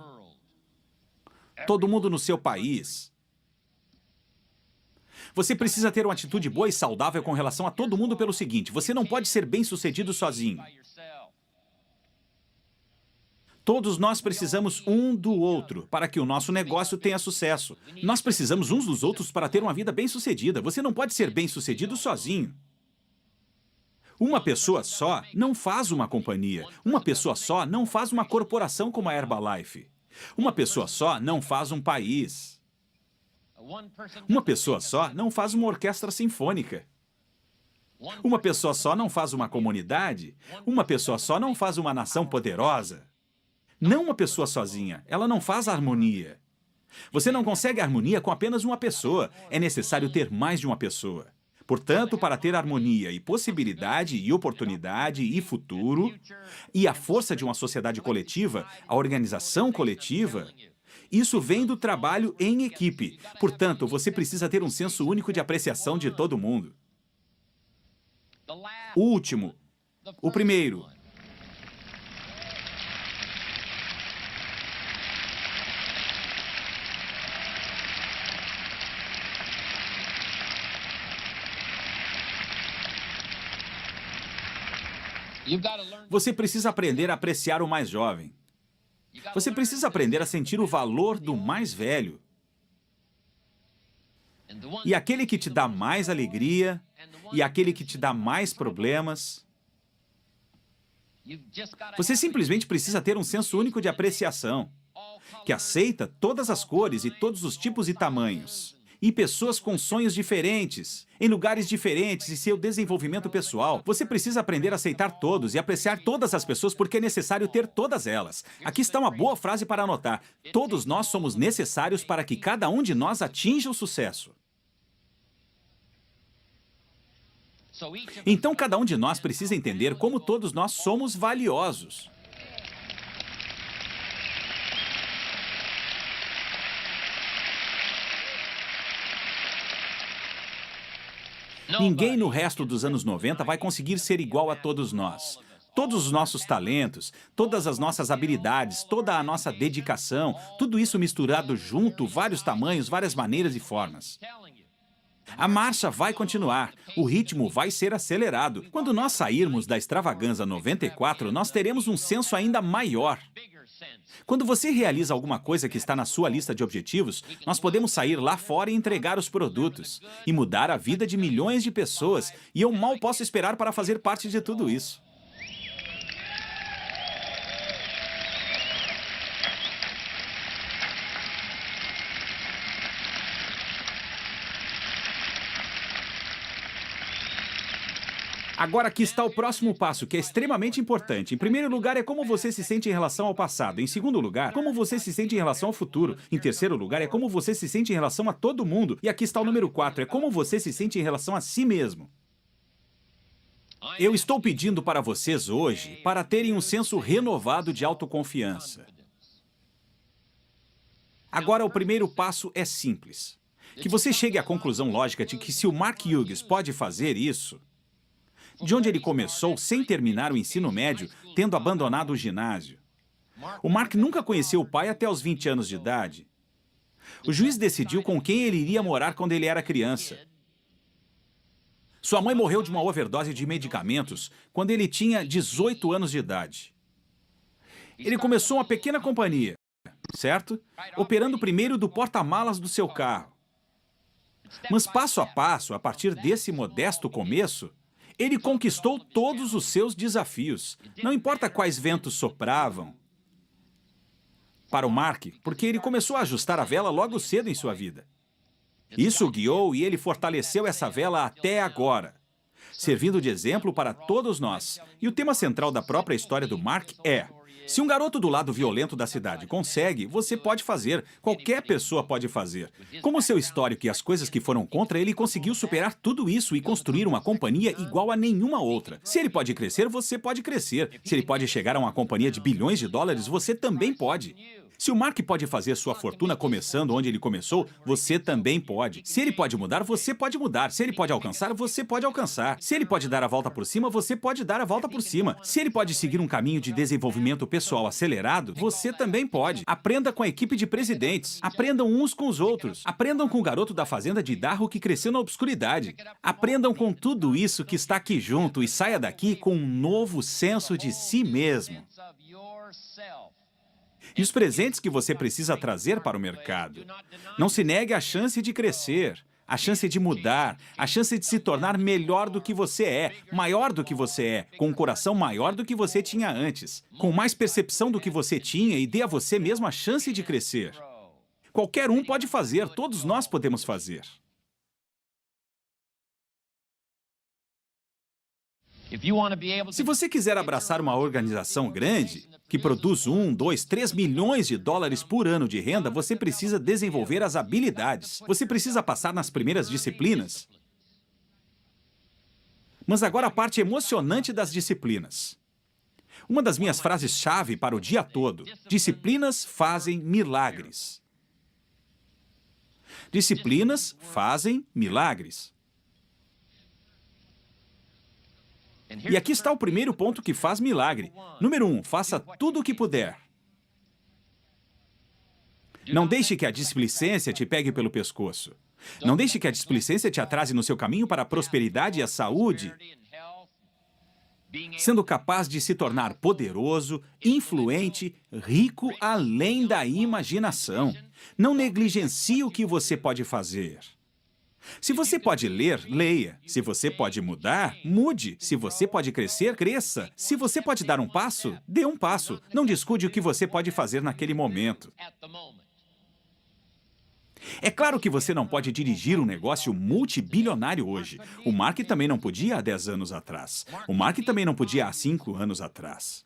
A: todo mundo no seu país. Você precisa ter uma atitude boa e saudável com relação a todo mundo pelo seguinte: você não pode ser bem-sucedido sozinho. Todos nós precisamos um do outro para que o nosso negócio tenha sucesso. Nós precisamos uns dos outros para ter uma vida bem-sucedida. Você não pode ser bem-sucedido sozinho. Uma pessoa só não faz uma companhia. Uma pessoa só não faz uma corporação como a Herbalife. Uma pessoa só não faz um país. Uma pessoa só não faz uma orquestra sinfônica. Uma pessoa só não faz uma comunidade. Uma pessoa só não faz uma nação poderosa. Não uma pessoa sozinha, ela não faz harmonia. Você não consegue harmonia com apenas uma pessoa, é necessário ter mais de uma pessoa. Portanto, para ter harmonia e possibilidade e oportunidade e futuro, e a força de uma sociedade coletiva, a organização coletiva, isso vem do trabalho em equipe. Portanto, você precisa ter um senso único de apreciação de todo mundo. O último, o primeiro. Você precisa aprender a apreciar o mais jovem. Você precisa aprender a sentir o valor do mais velho. E aquele que te dá mais alegria, e aquele que te dá mais problemas. Você simplesmente precisa ter um senso único de apreciação, que aceita todas as cores e todos os tipos e tamanhos. E pessoas com sonhos diferentes, em lugares diferentes e seu desenvolvimento pessoal. Você precisa aprender a aceitar todos e apreciar todas as pessoas porque é necessário ter todas elas. Aqui está uma boa frase para anotar. Todos nós somos necessários para que cada um de nós atinja o sucesso. Então, cada um de nós precisa entender como todos nós somos valiosos. Ninguém no resto dos anos 90 vai conseguir ser igual a todos nós. Todos os nossos talentos, todas as nossas habilidades, toda a nossa dedicação, tudo isso misturado junto, vários tamanhos, várias maneiras e formas. A marcha vai continuar, o ritmo vai ser acelerado. Quando nós sairmos da Extravaganza 94, nós teremos um senso ainda maior. Quando você realiza alguma coisa que está na sua lista de objetivos, nós podemos sair lá fora e entregar os produtos, e mudar a vida de milhões de pessoas, e eu mal posso esperar para fazer parte de tudo isso. Agora aqui está o próximo passo, que é extremamente importante. Em primeiro lugar, é como você se sente em relação ao passado. Em segundo lugar, como você se sente em relação ao futuro. Em terceiro lugar, é como você se sente em relação a todo mundo. E aqui está o número 4, é como você se sente em relação a si mesmo. Eu estou pedindo para vocês hoje para terem um senso renovado de autoconfiança. Agora, o primeiro passo é simples. Que você chegue à conclusão lógica de que se o Mark Hughes pode fazer isso, de onde ele começou sem terminar o ensino médio, tendo abandonado o ginásio. O Mark nunca conheceu o pai até os 20 anos de idade. O juiz decidiu com quem ele iria morar quando ele era criança. Sua mãe morreu de uma overdose de medicamentos quando ele tinha 18 anos de idade. Ele começou uma pequena companhia, certo? Operando primeiro do porta-malas do seu carro. Mas passo a passo, a partir desse modesto começo, ele conquistou todos os seus desafios, não importa quais ventos sopravam. Para o Mark, porque ele começou a ajustar a vela logo cedo em sua vida. Isso o guiou e ele fortaleceu essa vela até agora, servindo de exemplo para todos nós. E o tema central da própria história do Mark é: se um garoto do lado violento da cidade consegue, você pode fazer, qualquer pessoa pode fazer. Como seu histórico e as coisas que foram contra, ele conseguiu superar tudo isso e construir uma companhia igual a nenhuma outra. Se ele pode crescer, você pode crescer. Se ele pode chegar a uma companhia de bilhões de dólares, você também pode. Se o Mark pode fazer sua fortuna começando onde ele começou, você também pode. Se ele pode mudar, você pode mudar. Se ele pode alcançar, você pode alcançar. Se ele pode dar a volta por cima, você pode dar a volta por cima. Se ele pode seguir um caminho de desenvolvimento pessoal acelerado, você também pode. Aprenda com a equipe de presidentes. Aprendam uns com os outros. Aprendam com o garoto da fazenda de Idaho que cresceu na obscuridade. Aprendam com tudo isso que está aqui junto e saia daqui com um novo senso de si mesmo. E os presentes que você precisa trazer para o mercado. Não se negue à chance de crescer, à chance de mudar, à chance de se tornar melhor do que você é, maior do que você é, com um coração maior do que você tinha antes, com mais percepção do que você tinha e dê a você mesmo a chance de crescer. Qualquer um pode fazer, todos nós podemos fazer. Se você quiser abraçar uma organização grande, que produz 1, 2, 3 milhões de dólares por ano de renda, você precisa desenvolver as habilidades. Você precisa passar nas primeiras disciplinas. Mas agora a parte emocionante das disciplinas. Uma das minhas frases-chave para o dia todo: disciplinas fazem milagres. Disciplinas fazem milagres. E aqui está o primeiro ponto que faz milagre. Número 1, faça tudo o que puder. Não deixe que a displicência te pegue pelo pescoço. Não deixe que a displicência te atrase no seu caminho para a prosperidade e a saúde. Sendo capaz de se tornar poderoso, influente, rico além da imaginação. Não negligencie o que você pode fazer. Se você pode ler, leia. Se você pode mudar, mude. Se você pode crescer, cresça. Se você pode dar um passo, dê um passo. Não descuide o que você pode fazer naquele momento. É claro que você não pode dirigir um negócio multibilionário hoje. O Mark também não podia há 10 anos atrás. O Mark também não podia há 5 anos atrás.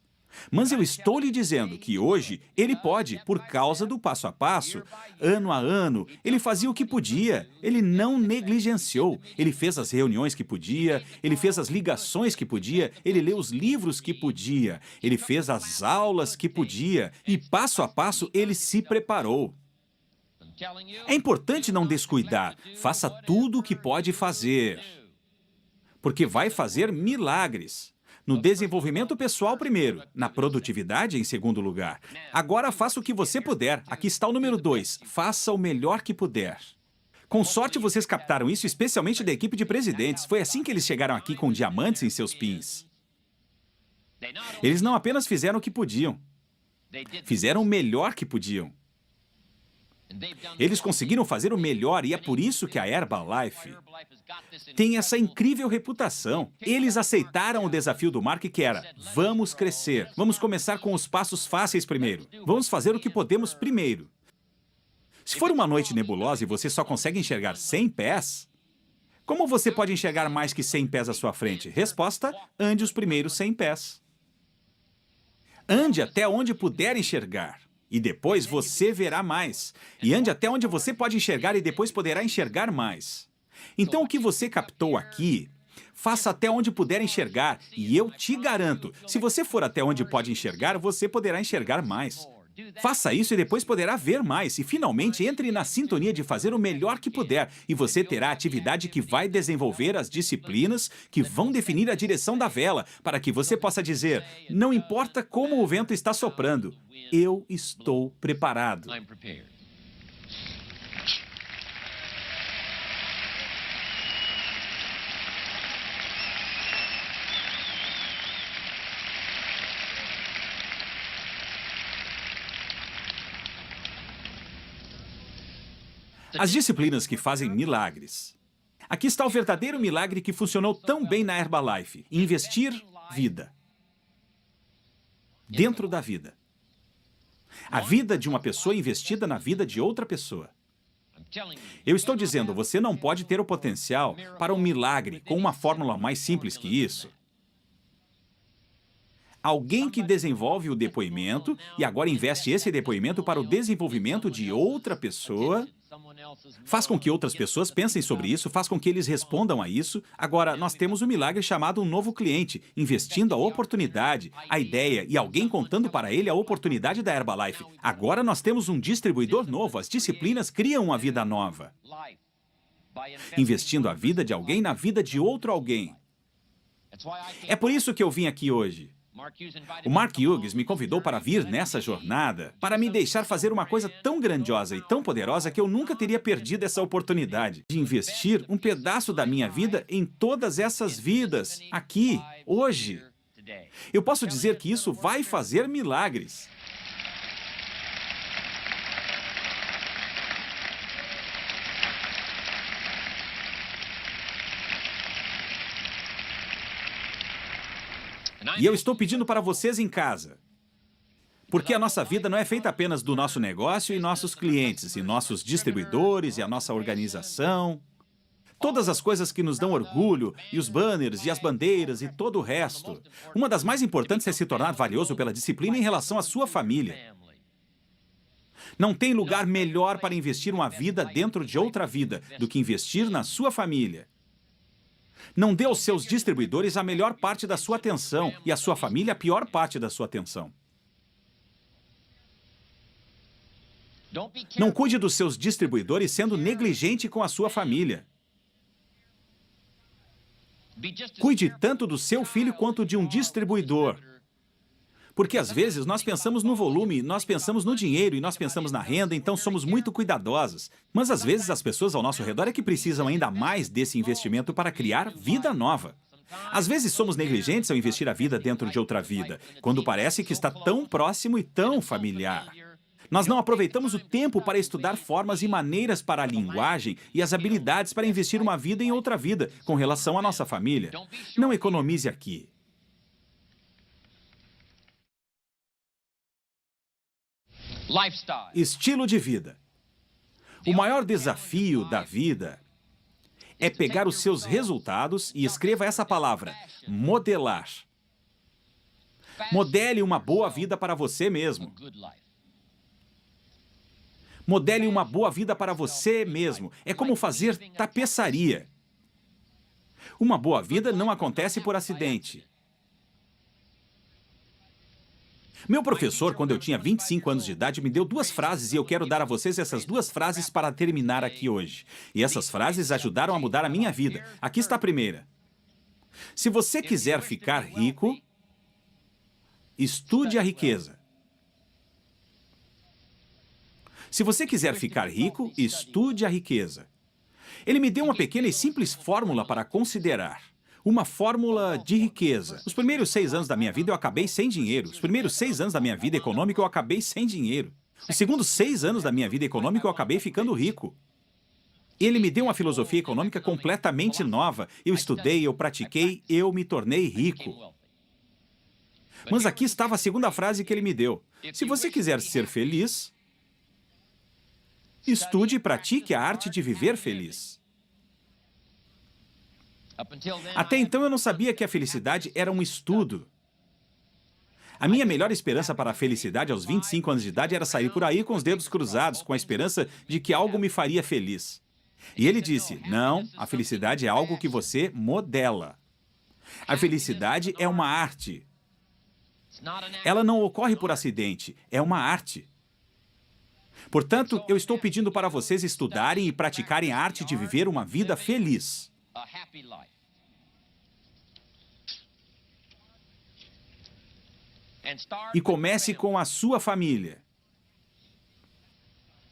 A: Mas eu estou lhe dizendo que hoje ele pode, por causa do passo a passo, ano a ano. Ele fazia o que podia, ele não negligenciou. Ele fez as reuniões que podia, ele fez as ligações que podia, ele leu os livros que podia, ele fez as aulas que podia e passo a passo ele se preparou. É importante não descuidar, faça tudo o que pode fazer, porque vai fazer milagres. No desenvolvimento pessoal primeiro, na produtividade em segundo lugar. Agora faça o que você puder. Aqui está o número 2. Faça o melhor que puder. Com sorte vocês captaram isso, especialmente da equipe de presidentes. Foi assim que eles chegaram aqui com diamantes em seus pins. Eles não apenas fizeram o que podiam, fizeram o melhor que podiam. Eles conseguiram fazer o melhor e é por isso que a Herbalife tem essa incrível reputação. Eles aceitaram o desafio do Mark, que era: vamos crescer, vamos começar com os passos fáceis primeiro, vamos fazer o que podemos primeiro. Se for uma noite nebulosa e você só consegue enxergar 100 pés, como você pode enxergar mais que 100 pés à sua frente? Resposta: ande os primeiros 100 pés. Ande até onde puder enxergar. E depois você verá mais. E ande até onde você pode enxergar e depois poderá enxergar mais. Então o que você captou aqui, faça até onde puder enxergar. E eu te garanto, se você for até onde pode enxergar, você poderá enxergar mais. Faça isso e depois poderá ver mais. E finalmente entre na sintonia de fazer o melhor que puder. E você terá a atividade que vai desenvolver as disciplinas que vão definir a direção da vela, para que você possa dizer: não importa como o vento está soprando, eu estou preparado. As disciplinas que fazem milagres. Aqui está o verdadeiro milagre que funcionou tão bem na Herbalife: investir vida. Dentro da vida. A vida de uma pessoa investida na vida de outra pessoa. Eu estou dizendo, você não pode ter o potencial para um milagre com uma fórmula mais simples que isso. Alguém que desenvolve o depoimento e agora investe esse depoimento para o desenvolvimento de outra pessoa. Faz com que outras pessoas pensem sobre isso, faz com que eles respondam a isso. Agora, nós temos um milagre chamado um novo cliente, investindo a oportunidade, a ideia e alguém contando para ele a oportunidade da Herbalife. Agora nós temos um distribuidor novo, as disciplinas criam uma vida nova. Investindo a vida de alguém na vida de outro alguém. É por isso que eu vim aqui hoje. O Mark Hughes me convidou para vir nessa jornada, para me deixar fazer uma coisa tão grandiosa e tão poderosa que eu nunca teria perdido essa oportunidade de investir um pedaço da minha vida em todas essas vidas, aqui, hoje. Eu posso dizer que isso vai fazer milagres. E eu estou pedindo para vocês em casa. Porque a nossa vida não é feita apenas do nosso negócio e nossos clientes, e nossos distribuidores, e a nossa organização. Todas as coisas que nos dão orgulho, e os banners, e as bandeiras, e todo o resto. Uma das mais importantes é se tornar valioso pela disciplina em relação à sua família. Não tem lugar melhor para investir uma vida dentro de outra vida do que investir na sua família. Não dê aos seus distribuidores a melhor parte da sua atenção e à sua família a pior parte da sua atenção. Não cuide dos seus distribuidores sendo negligente com a sua família. Cuide tanto do seu filho quanto de um distribuidor. Porque às vezes nós pensamos no volume, nós pensamos no dinheiro e nós pensamos na renda, então somos muito cuidadosos. Mas às vezes as pessoas ao nosso redor é que precisam ainda mais desse investimento para criar vida nova. Às vezes somos negligentes ao investir a vida dentro de outra vida, quando parece que está tão próximo e tão familiar. Nós não aproveitamos o tempo para estudar formas e maneiras para a linguagem e as habilidades para investir uma vida em outra vida, com relação à nossa família. Não economize aqui. Estilo de vida. O maior desafio da vida é pegar os seus resultados e escreva essa palavra, modelar. Modele uma boa vida para você mesmo. Modele uma boa vida para você mesmo. É como fazer tapeçaria. Uma boa vida não acontece por acidente. Meu professor, quando eu tinha 25 anos de idade, me deu 2 frases e eu quero dar a vocês essas 2 frases para terminar aqui hoje. E essas frases ajudaram a mudar a minha vida. Aqui está a primeira. Se você quiser ficar rico, estude a riqueza. Se você quiser ficar rico, estude a riqueza. Ele me deu uma pequena e simples fórmula para considerar. Uma fórmula de riqueza. Os primeiros 6 anos da minha vida eu acabei sem dinheiro. Os primeiros 6 anos da minha vida econômica eu acabei sem dinheiro. Os segundos 6 anos da minha vida econômica eu acabei ficando rico. Ele me deu uma filosofia econômica completamente nova. Eu estudei, eu pratiquei, eu me tornei rico. Mas aqui estava a segunda frase que ele me deu. Se você quiser ser feliz, estude e pratique a arte de viver feliz. Até então eu não sabia que a felicidade era um estudo. A minha melhor esperança para a felicidade aos 25 anos de idade era sair por aí com os dedos cruzados, com a esperança de que algo me faria feliz. E ele disse, não, a felicidade é algo que você modela. A felicidade é uma arte. Ela não ocorre por acidente, é uma arte. Portanto, eu estou pedindo para vocês estudarem e praticarem a arte de viver uma vida feliz. E comece com a sua família.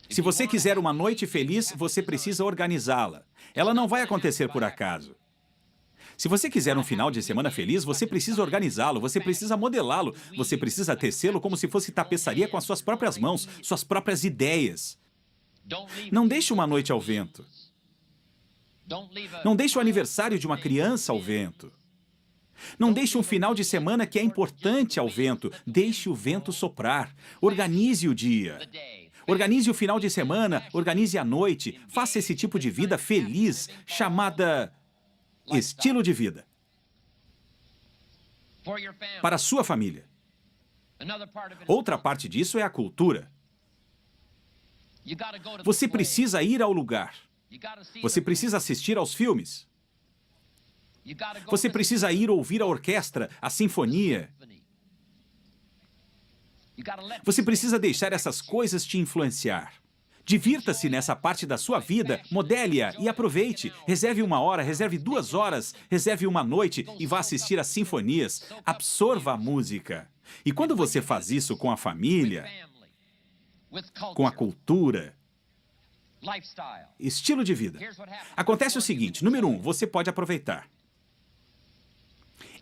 A: Se você quiser uma noite feliz, você precisa organizá-la. Ela não vai acontecer por acaso. Se você quiser um final de semana feliz, você precisa organizá-lo, você precisa modelá-lo, você precisa tecê-lo como se fosse tapeçaria com as suas próprias mãos, suas próprias ideias. Não deixe uma noite ao vento. Não deixe o aniversário de uma criança ao vento. Não deixe um final de semana que é importante ao vento. Deixe o vento soprar. Organize o dia. Organize o final de semana, organize a noite. Faça esse tipo de vida feliz, chamada estilo de vida. Para a sua família. Outra parte disso é a cultura. Você precisa ir ao lugar. Você precisa assistir aos filmes. Você precisa ir ouvir a orquestra, a sinfonia. Você precisa deixar essas coisas te influenciar. Divirta-se nessa parte da sua vida, modele-a e aproveite. Reserve 1 hora, reserve 2 horas, reserve uma noite e vá assistir às sinfonias. Absorva a música. E quando você faz isso com a família, com a cultura, estilo de vida, acontece o seguinte: número 1, você pode aproveitar.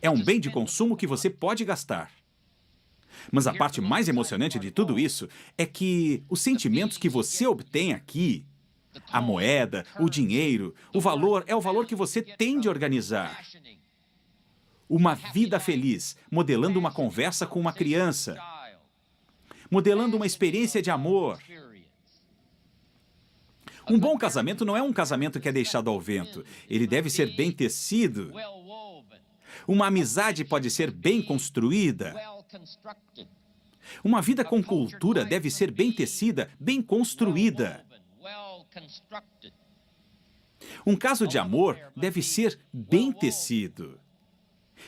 A: É um bem de consumo que você pode gastar. Mas a parte mais emocionante de tudo isso é que os sentimentos que você obtém aqui, a moeda, o dinheiro, o valor é o valor que você tem de organizar. Uma vida feliz, modelando uma conversa com uma criança, modelando uma experiência de amor. Um bom casamento não é um casamento que é deixado ao vento. Ele deve ser bem tecido. Uma amizade pode ser bem construída. Uma vida com cultura deve ser bem tecida, bem construída. Um caso de amor deve ser bem tecido.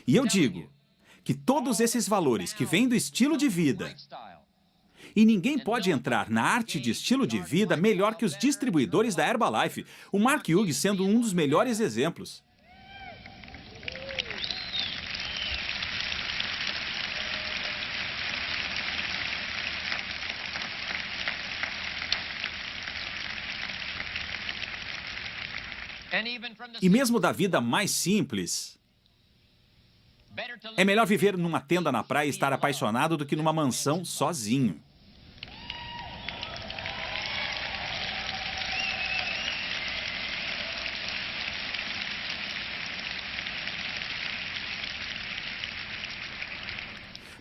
A: E eu digo que todos esses valores que vêm do estilo de vida, e ninguém pode entrar na arte de estilo de vida melhor que os distribuidores da Herbalife, o Mark Hughes sendo um dos melhores exemplos. E mesmo da vida mais simples, é melhor viver numa tenda na praia e estar apaixonado do que numa mansão sozinho.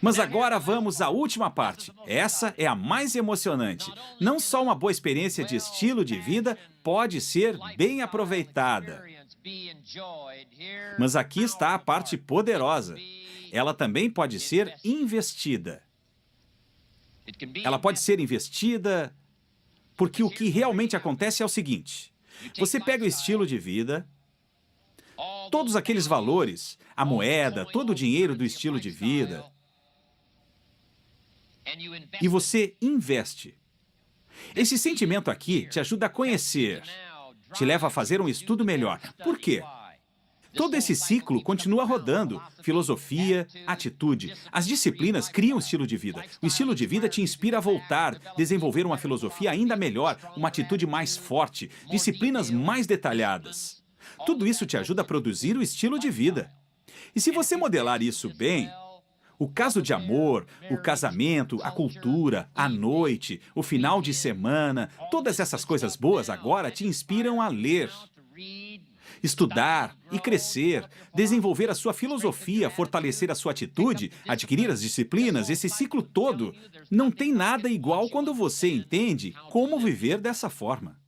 A: Mas agora vamos à última parte. Essa é a mais emocionante. Não só uma boa experiência de estilo de vida pode ser bem aproveitada. Mas aqui está a parte poderosa. Ela também pode ser investida. Ela pode ser investida porque o que realmente acontece é o seguinte: você pega o estilo de vida, todos aqueles valores, a moeda, todo o dinheiro do estilo de vida, e você investe. Esse sentimento aqui te ajuda a conhecer, te leva a fazer um estudo melhor. Por quê? Todo esse ciclo continua rodando. Filosofia, atitude. As disciplinas criam o estilo de vida. O estilo de vida te inspira a voltar, desenvolver uma filosofia ainda melhor, uma atitude mais forte, disciplinas mais detalhadas. Tudo isso te ajuda a produzir o estilo de vida. E se você modelar isso bem, o caso de amor, o casamento, a cultura, a noite, o final de semana, todas essas coisas boas agora te inspiram a ler, estudar e crescer, desenvolver a sua filosofia, fortalecer a sua atitude, adquirir as disciplinas, esse ciclo todo. Não tem nada igual quando você entende como viver dessa forma.